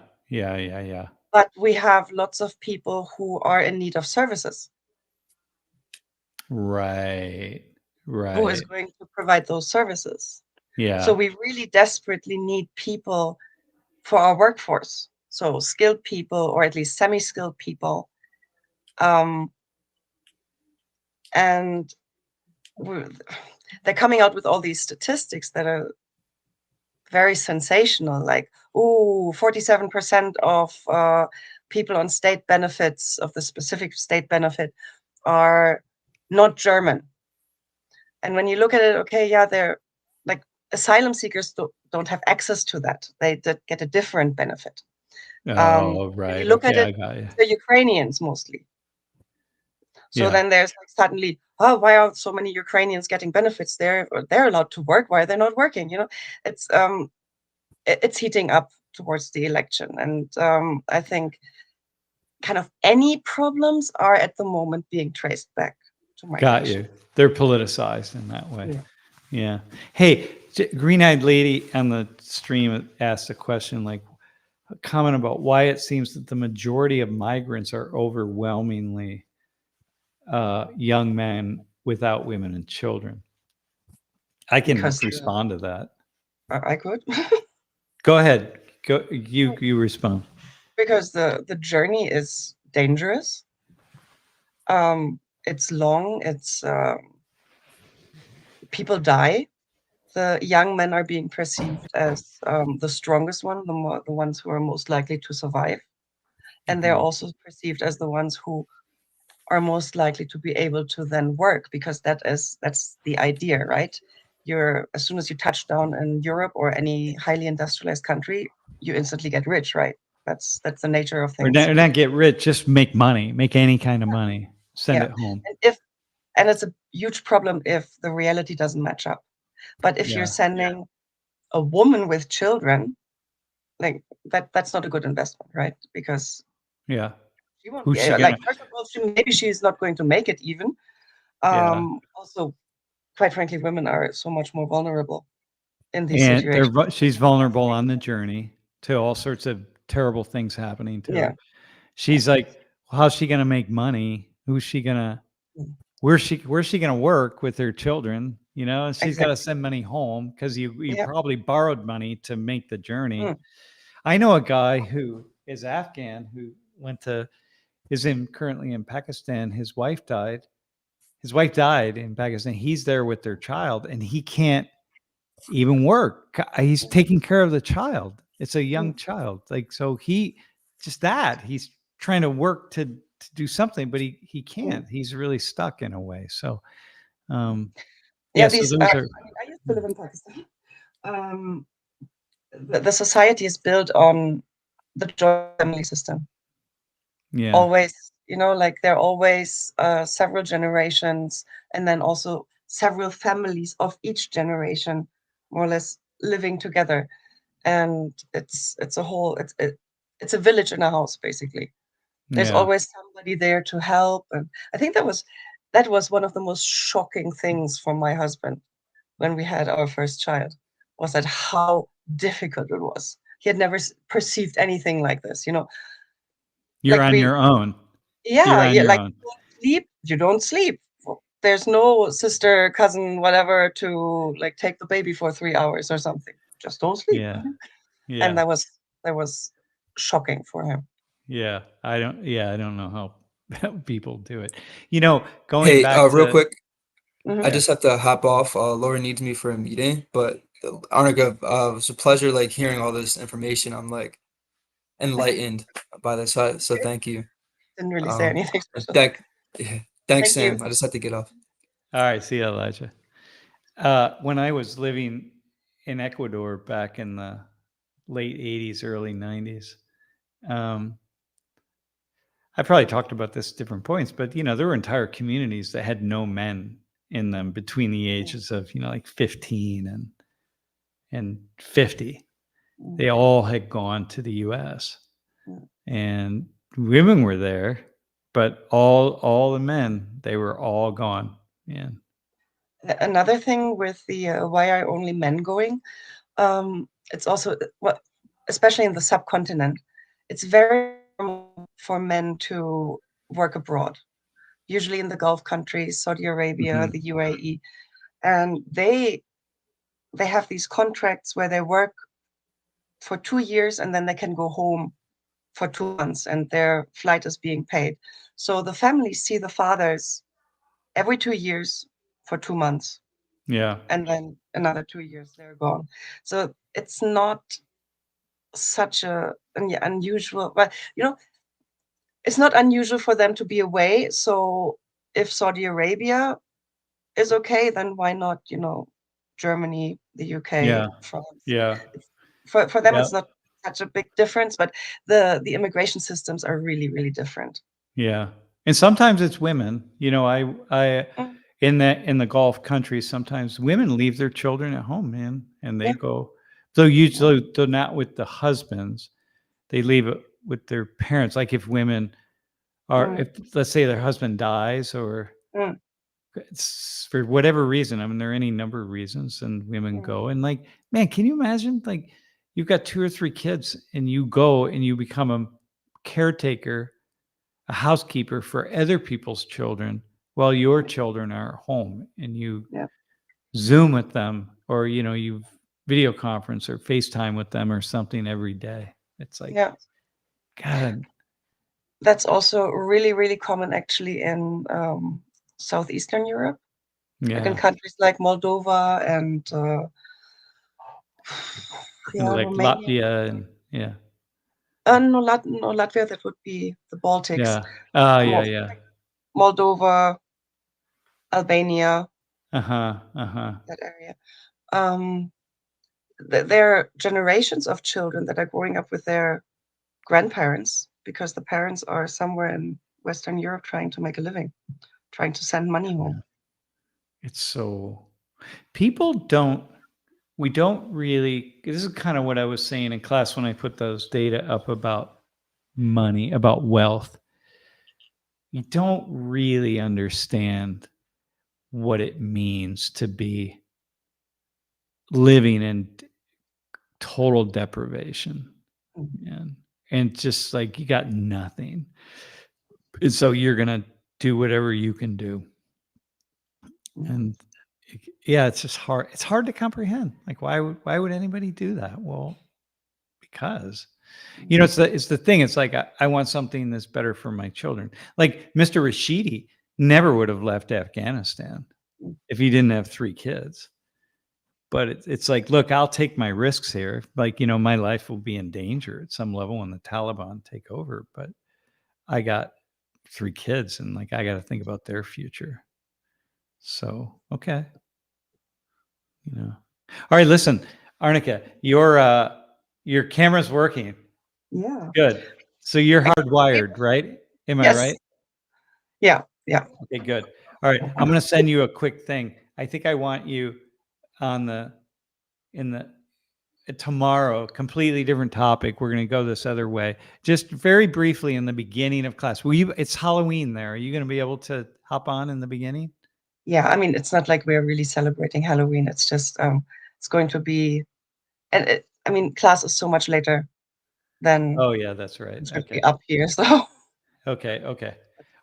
But we have lots of people who are in need of services. Right. Who is going to provide those services? Yeah. So we really desperately need people for our workforce. So skilled people, or at least semi-skilled people. And they're coming out with all these statistics that are very sensational, like, 47% of people on state benefits, of the specific state benefit, are not German. And when you look at it, okay, yeah, they're like, asylum seekers don't have access to that. They get a different benefit. Oh, right. When you look at I it, got you. they're Ukrainians mostly. So then there's like suddenly, why are so many Ukrainians getting benefits? They're allowed to work. Why are they not working? It's heating up towards the election, and I think kind of any problems are at the moment being traced back to migration. Got you. They're politicized in that way. Yeah. Hey, green-eyed lady on the stream asked a question, like a comment about why it seems that the majority of migrants are overwhelmingly young men without women and children. I can respond to that. I could. Go ahead. Go. You respond. Because the journey is dangerous. it's long. It's people die. The young men are being perceived as the strongest one, the ones who are most likely to survive, and they're also perceived as the ones who are most likely to be able to then work, because that's the idea, right? You're, as soon as you touch down in Europe or any highly industrialized country, you instantly get rich, right? That's the nature of Or things. not get rich, just make money, make any kind of money, send Yeah. it home. And it's a huge problem if the reality doesn't match up. But if Yeah. you're sending a woman with children, like that's not a good investment, right? Because Yeah. she won't Who's be she like, gonna? first of all, maybe she's not going to make it even. Yeah. Also, quite frankly, women are so much more vulnerable in these And situations. she's vulnerable on the journey to all sorts of terrible things happening to Yeah. her. She's like, how's she gonna make money? Who's she gonna? Where's she gonna work with her children? You know, and she's got to send money home because you probably borrowed money to make the journey. I know a guy who is Afghan who currently in Pakistan. His wife died. His wife died in Pakistan. He's there with their child, and he can't even work. He's taking care of the child. It's a young child. Like, so he's trying to work to do something, but he can't. He's really stuck in a way. So, so those are, I used to live in Pakistan. The society is built on the joint family system. yeah. Always, like there are always several generations, and then also several families of each generation, more or less living together. And it's a village in a house, basically. There's always somebody there to help. And I think that was one of the most shocking things for my husband when we had our first child, was that how difficult it was. He had never perceived anything like this, You're like on your own. Yeah, You're on your like own. you don't sleep. There's no sister, cousin, whatever to like take the baby for 3 hours or something. Just don't sleep. Yeah. Yeah. And that was shocking for him. Yeah. I don't know how people do it. Going Hey, back real to, quick, Mhm. I just have to hop off. Laura needs me for a meeting, but Arnika, it was a pleasure like hearing all this information. I'm like enlightened by this, so thank you. Didn't really say Um, anything special. that, yeah, thanks, Thank you. Sam. I just have to get off. all right, see you, Elijah. When I was living in Ecuador back in the late 80s, early 90s, I probably talked about this at different points, but there were entire communities that had no men in them between the ages of like 15 and 50. They all had gone to the US, and women were there, but all the men, they were all gone. Yeah. Another thing with the why are only men going? It's also especially in the subcontinent, it's very normal for men to work abroad, usually in the Gulf countries, Saudi Arabia, the UAE, and they have these contracts where they work for 2 years and then they can go home for 2 months and their flight is being paid. So the families see the fathers every 2 years for 2 months. Yeah. And then another 2 years they're gone. So it's not such a unusual, but it's not unusual for them to be away. So if Saudi Arabia is okay, then why not, Germany, the UK, France? Yeah. For them, Yeah. it's not such a big difference, but the immigration systems are really, really different. Yeah. And sometimes it's women. I Mm. in the Gulf countries, sometimes women leave their children at home, man, and they Yeah. go. So usually they're not with the husbands. They leave it with their parents. Like if women are, if let's say their husband dies, or Mm. it's for whatever reason. I mean, there are any number of reasons, and women go. And like, man, can you imagine? Like, you've got 2 or 3 kids, and you go and you become a caretaker, a housekeeper for other people's children while your children are at home, and you Zoom with them, or you video conference or FaceTime with them or something every day. It's like, God. That's also really, really common actually in Southeastern Europe, like in Yeah. countries like Moldova and Like Romania. Latvia and yeah. No, Latvia, that would be the Baltics. Yeah. Oh, yeah, Mol- yeah. Moldova, Albania, Uh-huh. Uh-huh. that area. There are generations of children that are growing up with their grandparents because the parents are somewhere in Western Europe trying to make a living, trying to send money home. It's so people don't we don't really this is kind of what I was saying in class when I put those data up about money, about wealth. You don't really understand what it means to be living in total deprivation and just like you got nothing. And so you're going to do whatever you can do. And yeah, it's just hard. It's hard to comprehend. Like why would anybody do that? Well, because it's the thing. It's like I want something that's better for my children. Like Mr. Rashidi never would have left Afghanistan if he didn't have 3 kids. But it's like, look, I'll take my risks here. Like, my life will be in danger at some level when the Taliban take over. But I got 3 kids and like I got to think about their future. So, okay. All right, listen, Arnica, your camera's working. Yeah. Good. So you're hardwired, right? Am I Yes. right? Yeah. Okay, good. All right. I'm going to send you a quick thing. I think I want you tomorrow, completely different topic. We're going to go this other way. Just very briefly in the beginning of class. It's Halloween there. Are you going to be able to hop on in the beginning? Yeah. I mean, it's not like we're really celebrating Halloween. It's just, it's going to be, and class is so much later than Oh yeah, that's right. it's going to Okay. be up here. So. Okay.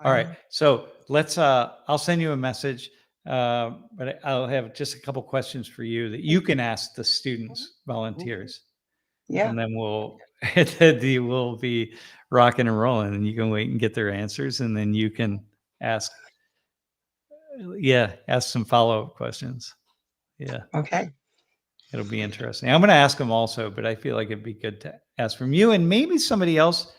All right. So let's, I'll send you a message, but I'll have just a couple questions for you that you can ask the students, volunteers. Yeah. And then we'll be rocking and rolling and you can wait and get their answers. And then you can ask some follow-up questions. Yeah. Okay. It'll be interesting. I'm going to ask them also, but I feel like it'd be good to ask from you and maybe somebody else.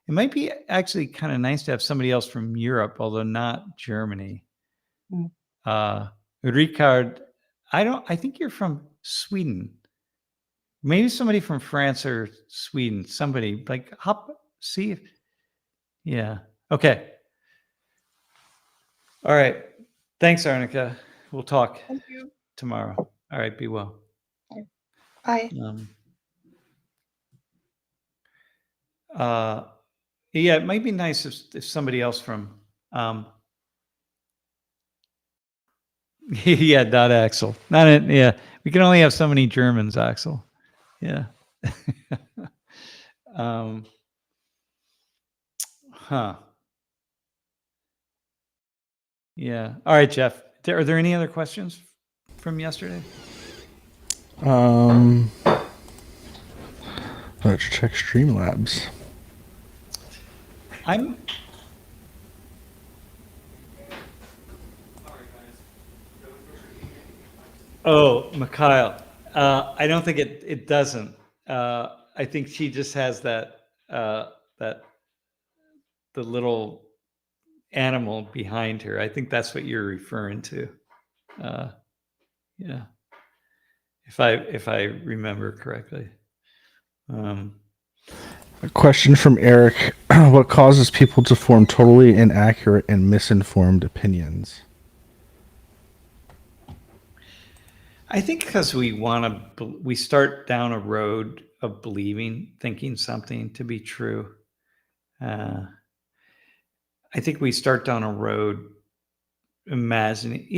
It might be actually kind of nice to have somebody else from Europe, although not Germany. Ricard, I think you're from Sweden. Maybe somebody from France or Sweden, somebody like see if, yeah. Okay. All right. Thanks, Arnica. We'll talk Thank you. tomorrow. All right. Be well. Bye. Yeah, it might be nice if somebody else from, yeah, not Axel. Yeah, we can only have so many Germans, Axel. Yeah. Yeah. All right, Jeff. Are there any other questions from yesterday? Let's check Streamlabs. Oh, Mikhail. I don't think it doesn't. I think she just has the little animal behind her. I think that's what you're referring to. Yeah. If I remember correctly. A question from Eric. What causes people to form totally inaccurate and misinformed opinions? I think because we start down a road of thinking something to be true. I think we start down a road imagining,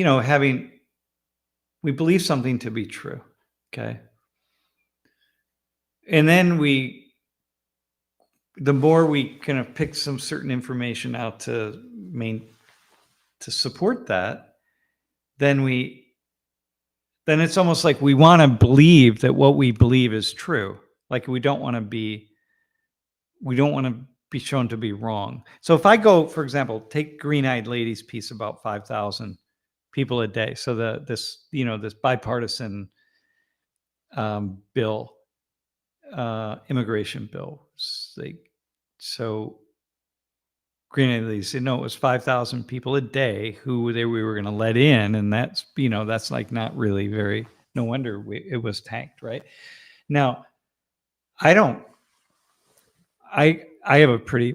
we believe something to be true. Okay. And then the more we kind of pick some certain information out to support that, then it's almost like we want to believe that what we believe is true. Like we don't want to be shown to be wrong. So if I go, for example, take Green-Eyed Lady's piece about 5,000 people a day. So this bipartisan bill, immigration bill. So Green-Eyed Lady said, no, it was 5,000 people a day who we were going to let in. And that's like not really very, no wonder it was tanked, right? Now, I have a pretty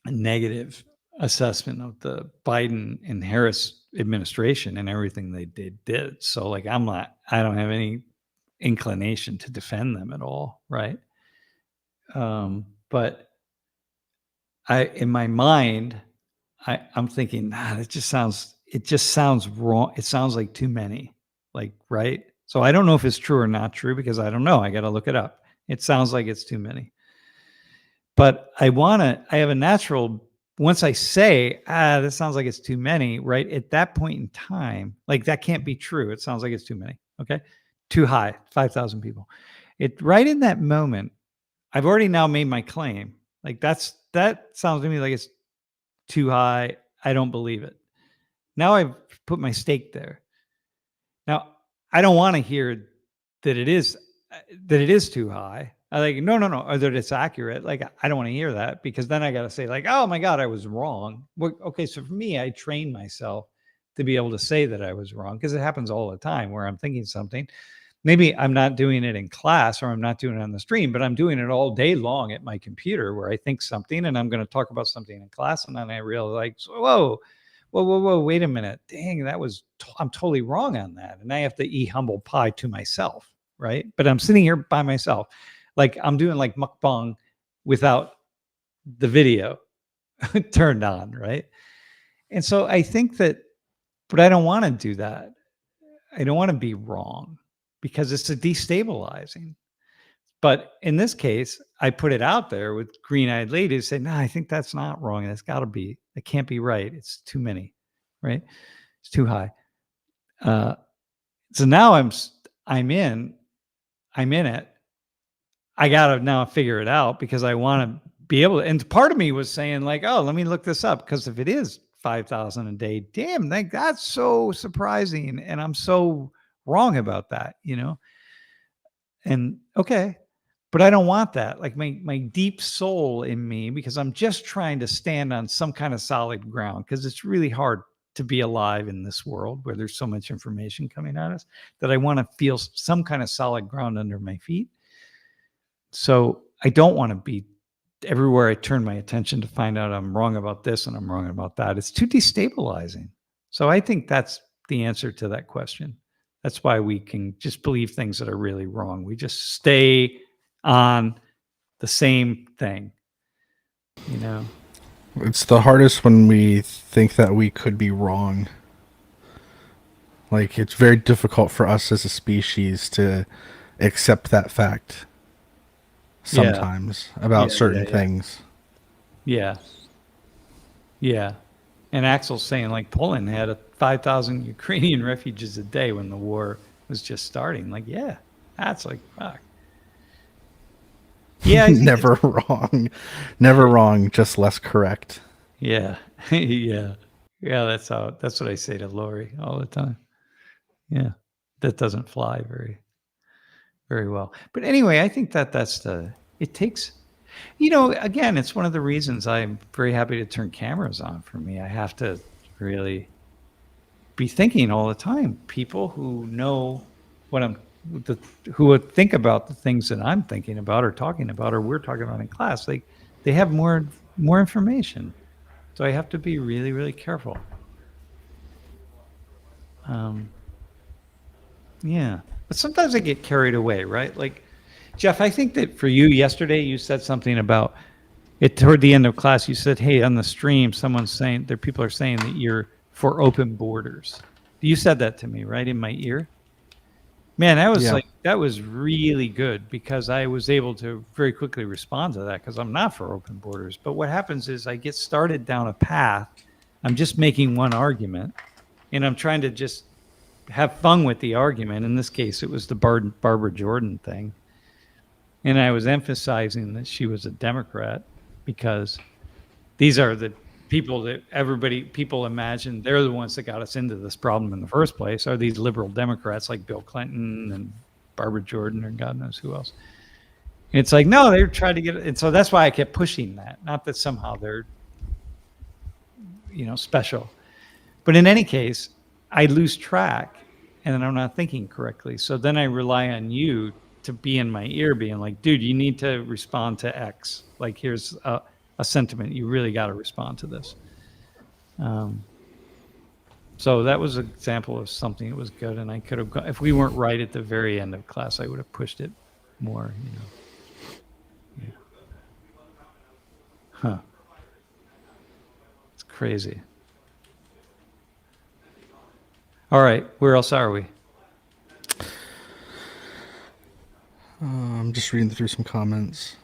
negative assessment of the Biden and Harris administration and everything they did. So like, I don't have any inclination to defend them at all. Right. But in my mind, I'm thinking, it just sounds wrong. It sounds like too many, like, right. So I don't know if it's true or not true because I don't know. I got to look it up. It sounds like it's too many. But I have a natural, once I say, this sounds like it's too many, right? At that point in time, like that can't be true. It sounds like it's too many. Okay. Too high, 5,000 people. Right in that moment, I've already now made my claim. Like that sounds to me like it's too high. I don't believe it. Now I've put my stake there. Now I don't want to hear that it is too high. I like, no, or that it's accurate. Like, I don't want to hear that because then I got to say like, oh my God, I was wrong. Well, okay. So for me, I train myself to be able to say that I was wrong because it happens all the time where I'm thinking something. Maybe I'm not doing it in class or I'm not doing it on the stream, but I'm doing it all day long at my computer where I think something and I'm going to talk about something in class. And then I realize like, whoa, wait a minute. Dang, I'm totally wrong on that. And I have to eat humble pie to myself. Right. But I'm sitting here by myself. Like I'm doing like mukbang without the video turned on, right? And so I think that, but I don't want to do that. I don't want to be wrong because it's a destabilizing. But in this case, I put it out there with Green-Eyed Lady to say, no, I think that's not wrong. That's got to be, it can't be right. It's too many, right? It's too high. So now I'm in it. I got to now figure it out because I want to be able to. And part of me was saying like, oh, let me look this up. Because if it is 5,000 a day, damn, that's so surprising. And I'm so wrong about that, and okay, but I don't want that. Like my deep soul in me, because I'm just trying to stand on some kind of solid ground because it's really hard to be alive in this world where there's so much information coming at us that I want to feel some kind of solid ground under my feet. So I don't want to be everywhere I turn my attention to find out I'm wrong about this and I'm wrong about that. It's too destabilizing. So I think that's the answer to that question. That's why we can just believe things that are really wrong. We just stay on the same thing, It's the hardest when we think that we could be wrong. Like, it's very difficult for us as a species to accept that fact sometimes about certain things. Yeah. And Axel's saying like Poland had 5,000 Ukrainian refugees a day when the war was just starting. Like, yeah, that's like, fuck. Yeah. Never wrong. Never wrong, just less correct. Yeah. Yeah. That's what I say to Lori all the time. Yeah. That doesn't fly very, very well. But anyway, I think it takes, again, it's one of the reasons I'm very happy to turn cameras on for me. I have to really be thinking all the time. People who know who would think about the things that I'm thinking about or talking about, or we're talking about in class, they have more information. So I have to be really, really careful. Yeah. But sometimes I get carried away, right? Like, Jeff, I think that for you yesterday, you said something about it toward the end of class. You said, hey, on the stream, people are saying that you're for open borders. You said that to me, right? In my ear. Man, that was really good because I was able to very quickly respond to that because I'm not for open borders. But what happens is I get started down a path. I'm just making one argument and I'm trying to just have fun with the argument. In this case, it was the Barbara Jordan thing. And I was emphasizing that she was a Democrat because these are the people that people imagine they're the ones that got us into this problem in the first place, are these liberal Democrats like Bill Clinton and Barbara Jordan or God knows who else. And it's like, no, they're trying to get it. And so that's why I kept pushing that. Not that somehow they're, special. But in any case, I lose track and then I'm not thinking correctly. So then I rely on you to be in my ear being like, dude, you need to respond to X. Like, here's a sentiment. You really got to respond to this. So that was an example of something that was good. And I could have gone, if we weren't right at the very end of class, I would have pushed it more, Yeah. Huh. It's crazy. All right. Where else are we? I'm just reading through some comments.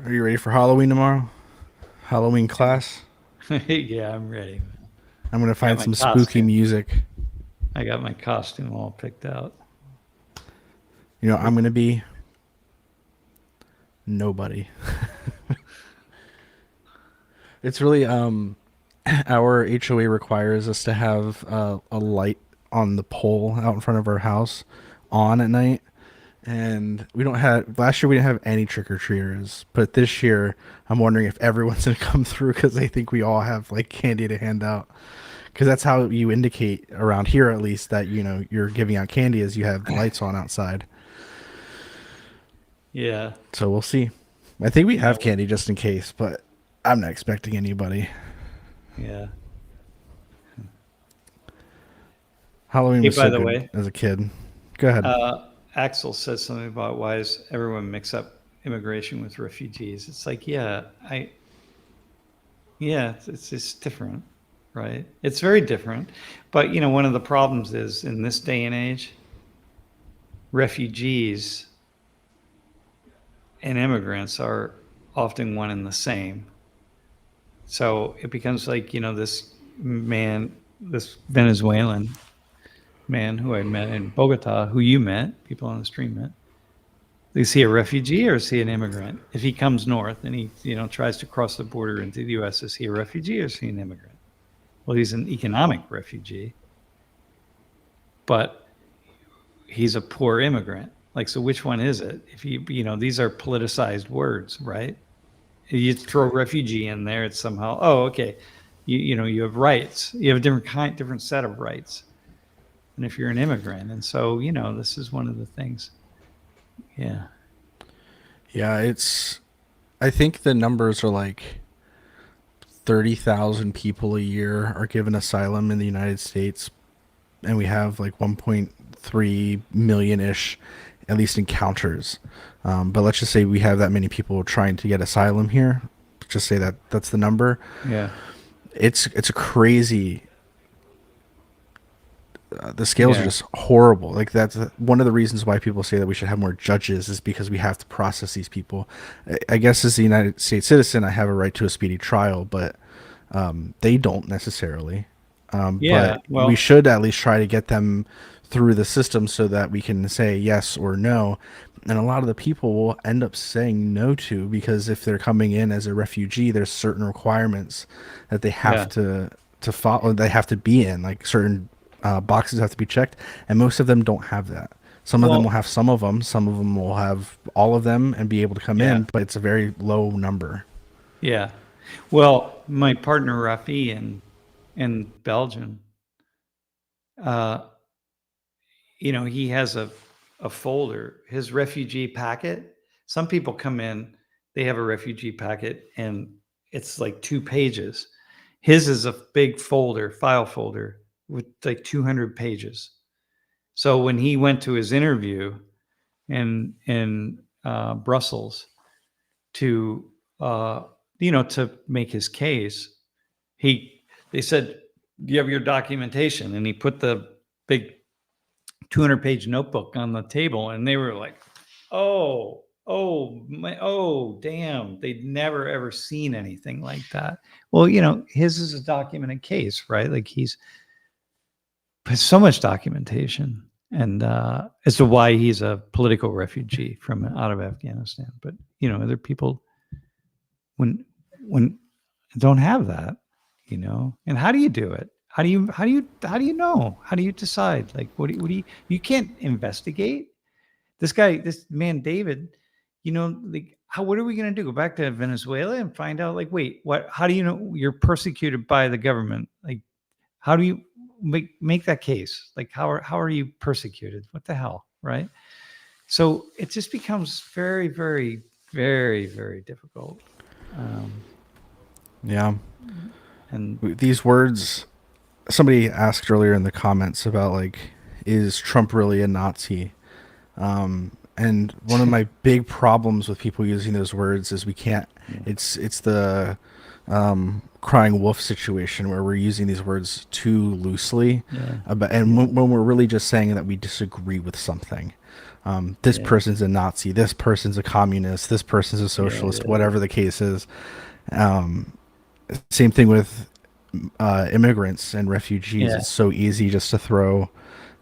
Are you ready for Halloween tomorrow? Halloween class? Yeah, I'm ready. I'm going to find my some spooky costume. music. I got my costume all picked out. I'm going to be nobody. It's really our HOA requires us to have a light on the pole out in front of our house on at night, and we don't have. Last year we didn't have any trick-or-treaters, but this year I'm wondering if everyone's gonna come through because they think we all have like candy to hand out, because that's how you indicate around here at least that you're giving out candy as you have the lights on outside. Yeah. So we'll see. I think we have candy just in case, but I'm not expecting anybody. Yeah. Halloween Hey, was by so the good way, as a kid. Go ahead. Axel said something about why does everyone mix up immigration with refugees? It's like, it's just different, right? It's very different. But, one of the problems is in this day and age, refugees and immigrants are often one and the same. So it becomes like, this Venezuelan man who I met in Bogota, who you met, people on the stream met. Is he a refugee or is he an immigrant? If he comes north and he, tries to cross the border into the U.S., is he a refugee or is he an immigrant? Well, he's an economic refugee, but he's a poor immigrant. Like, so which one is it? If these are politicized words, right? You throw refugee in there, it's somehow, okay, you have rights. You have a different set of rights than if you're an immigrant. And so, this is one of the things. Yeah. Yeah, I think the numbers are like 30,000 people a year are given asylum in the United States, and we have like 1.3 million-ish, at least, encounters. But let's just say we have that many people trying to get asylum here. Just say that's the number. Yeah. It's a crazy. The scales are just horrible. Like, that's one of the reasons why people say that we should have more judges, is because we have to process these people. I guess as a United States citizen, I have a right to a speedy trial, but they don't necessarily. But we should at least try to get them through the system so that we can say yes or no. And a lot of the people will end up saying no to, because if they're coming in as a refugee, there's certain requirements that they have to follow. They have to be in, like, certain boxes have to be checked, and most of them don't have that. Some of them will have some of them will have all of them and be able to come in, but it's a very low number. Yeah. Well, my partner Rafi in Belgium, he has a folder, his refugee packet. Some people come in, they have a refugee packet and it's like 2 pages. His is a big folder, file folder, with like 200 pages. So when he went to his interview in Brussels to to make his case, they said, "Do you have your documentation?" And he put the big 200-page notebook on the table, and they were like, "Oh, damn!" They'd never ever seen anything like that. Well, his is a documented case, right? Like, he's so much documentation, and as to why he's a political refugee from out of Afghanistan. But other people when don't have that, and how do you do it? How do you know? How do you decide? Like, what do you can't investigate this man, David, like, what are we going to do? Go back to Venezuela and find out, like, wait, how do you know you're persecuted by the government? Like, how do you make that case? Like, how are you persecuted? What the hell? Right. So it just becomes very, very, very, very difficult. Yeah. And these words, somebody asked earlier in the comments about, like, is Trump really a Nazi? And one of my big problems with people using those words is we can't, it's the crying wolf situation where we're using these words too loosely. When we're really just saying that we disagree with something. This person's a Nazi, this person's a communist, this person's a socialist, whatever the case is. Same thing with immigrants and refugees. It's so easy just to throw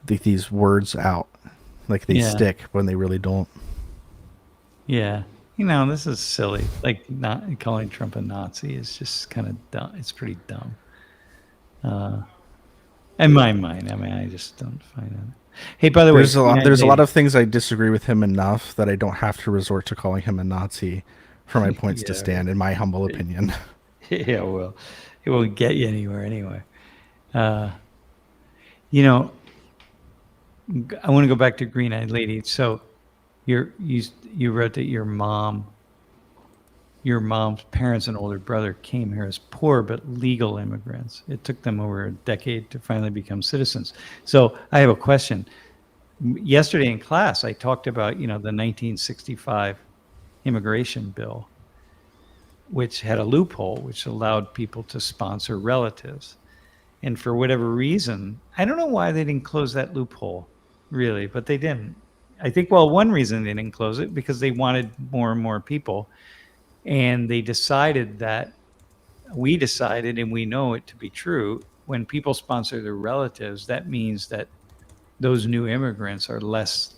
these words out like they stick when they really don't. Yeah. This is silly. Like, not calling Trump a Nazi is just kind of dumb. It's pretty dumb. In my mind, I mean, I just don't find it. Hey, by the way, there's a lot of things I disagree with him enough that I don't have to resort to calling him a Nazi for my points to stand, in my humble opinion. Yeah, well, it won't get you anywhere anyway. I want to go back to Green-Eyed Lady. So you wrote that your mom's parents and older brother came here as poor but legal immigrants. It took them over a decade to finally become citizens. So I have a question. Yesterday in class, I talked about, the 1965 immigration bill, which had a loophole which allowed people to sponsor relatives. And for whatever reason, I don't know why they didn't close that loophole, really, but they didn't. I think, one reason they didn't close it because they wanted more and more people. And they decided we decided, and we know it to be true, when people sponsor their relatives, that means that those new immigrants are less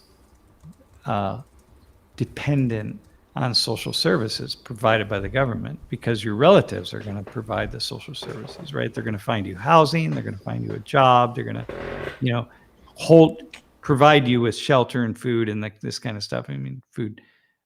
dependent on social services provided by the government, because your relatives are going to provide the social services, right? They're going to find you housing, they're going to find you a job, they're going to, provide you with shelter and food and this kind of stuff. I mean, food,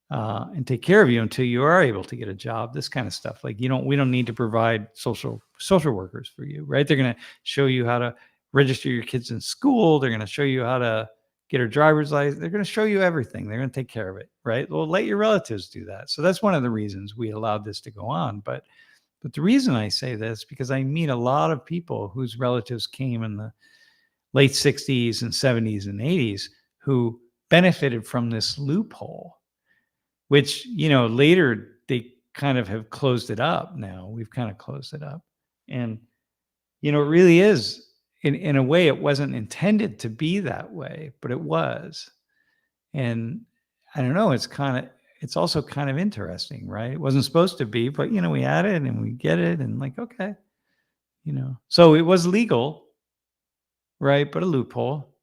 and take care of you until you are able to get a job, this kind of stuff. Like, we don't need to provide social workers for you, right? They're going to show you how to register your kids in school. They're going to show you how to get a driver's license. They're going to show you everything. They're going to take care of it, right? Well, let your relatives do that. So that's one of the reasons we allowed this to go on. But the reason I say this, because I meet a lot of people whose relatives came in the late 60s and 70s and 80s who benefited from this loophole, which, later they kind of have closed it up now. We've kind of closed it up. And, it really is, in a way, it wasn't intended to be that way, but it was. And I don't know, it's also kind of interesting, right? It wasn't supposed to be, but, we add it and we get it and, like, okay, so it was legal, right? But a loophole.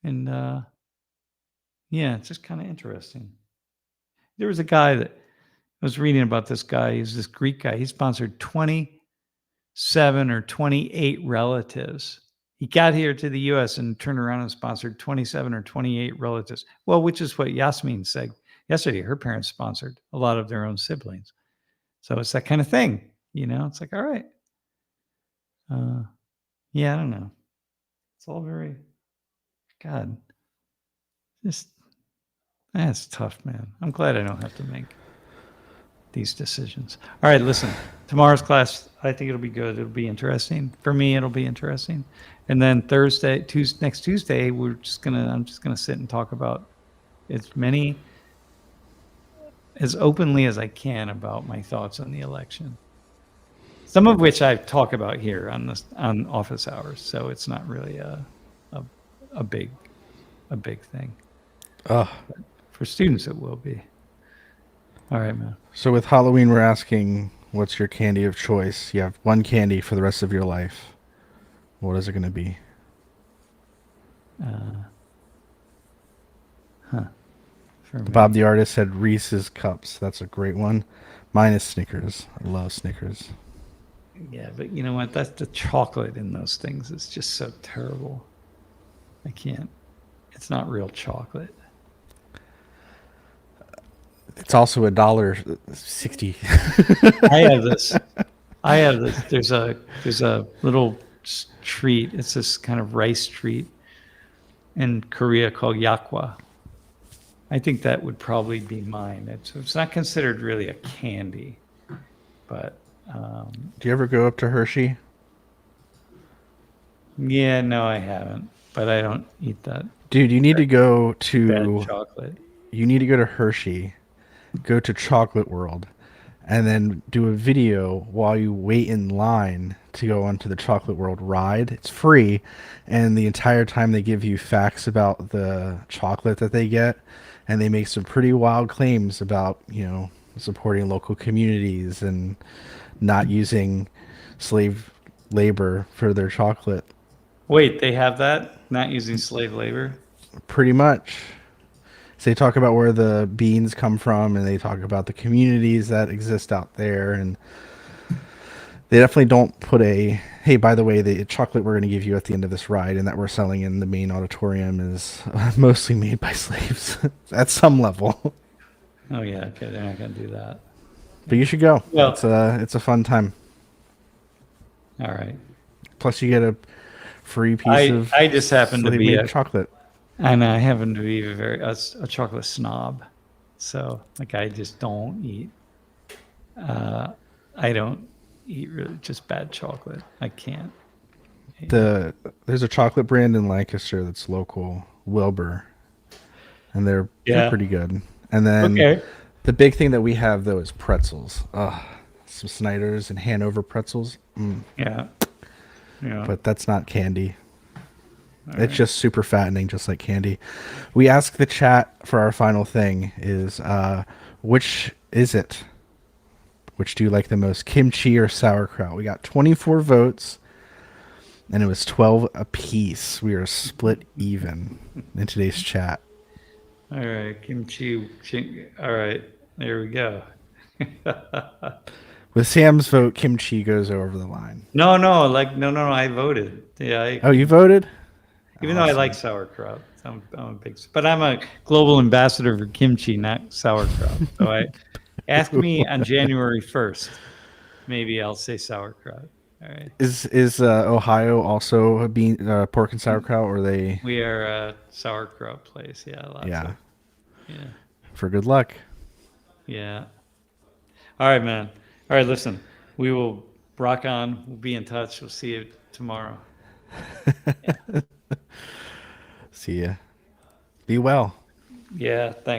And, it's just kind of interesting. There was a guy that I was reading about, this guy. He's this Greek guy. He sponsored 27 or 28 relatives. He got here to the U.S. and turned around and sponsored 27 or 28 relatives. Well, which is what Yasmin said yesterday. Her parents sponsored a lot of their own siblings. So it's that kind of thing, It's like, all right. I don't know. It's all very, God, that's tough, man. I'm glad I don't have to make these decisions. All right, listen, tomorrow's class, I think it'll be good. It'll be interesting. For me, it'll be interesting. And then next Tuesday, I'm just gonna sit and talk about as openly as I can about my thoughts on the election. Some of which I talk about here on office hours, so it's not really a big thing. But for students, it will be. All right, man. So with Halloween, we're asking, what's your candy of choice? You have one candy for the rest of your life. What is it going to be? For me. Bob the artist said Reese's Cups. That's a great one. Mine is Snickers. I love Snickers. Yeah, but you know what? That's the chocolate in those things is just so terrible. I can't. It's not real chocolate. It's also $1.60. I have this. There's a little treat. It's this kind of rice treat in Korea called yakwa. I think that would probably be mine. It's not considered really a candy, but Do you ever go up to Hershey? yeah, no, I haven't. But I don't eat that Dude, you need to go bad to chocolate. you need to go to Hershey, go to Chocolate World, and then do a video while you wait in line to go onto the Chocolate World ride. It's free, and the entire time they give you facts about the chocolate that they get, and they make some pretty wild claims about, supporting local communities and not using slave labor for their chocolate. Wait, they have that? Not using slave labor? Pretty much. So they talk about where the beans come from, and they talk about the communities that exist out there, and they definitely don't put a, hey, by the way, the chocolate we're going to give you at the end of this ride and that we're selling in the main auditorium is mostly made by slaves at some level. Oh yeah, okay, they're not gonna do that. But you should go. Well- It's a fun time. All right. Plus, you get a free piece of I just happen to be slave-made chocolate. and I happen to be a chocolate snob. So like I just don't eat I don't eat really just bad chocolate. I can't. There's a chocolate brand in Lancaster that's local, Wilbur, and they're pretty good. And then the big thing that we have though is pretzels. Some Snyder's and Hanover pretzels. Yeah. But that's not candy. It's just super fattening, just like candy. We ask the chat for our final thing is, which is it? Which do you like the most, kimchi or sauerkraut? We got 24 votes, and it was 12 apiece. We are split even in today's chat. All right, kimchi. All right, there we go. With Sam's vote, kimchi goes over the line. No, I voted. Yeah. Oh, you voted? Even though I like sauerkraut, I'm a big, but I'm a global ambassador for kimchi, not sauerkraut. So ask me on January 1st. Maybe I'll say sauerkraut. All right. Is Ohio also a pork and sauerkraut, or they? We are a sauerkraut place. Yeah. Yeah. Yeah. For good luck. Yeah. All right, man. All right, listen. We will rock on. We'll be in touch. We'll see you tomorrow. See ya. Be well. Yeah. Thanks.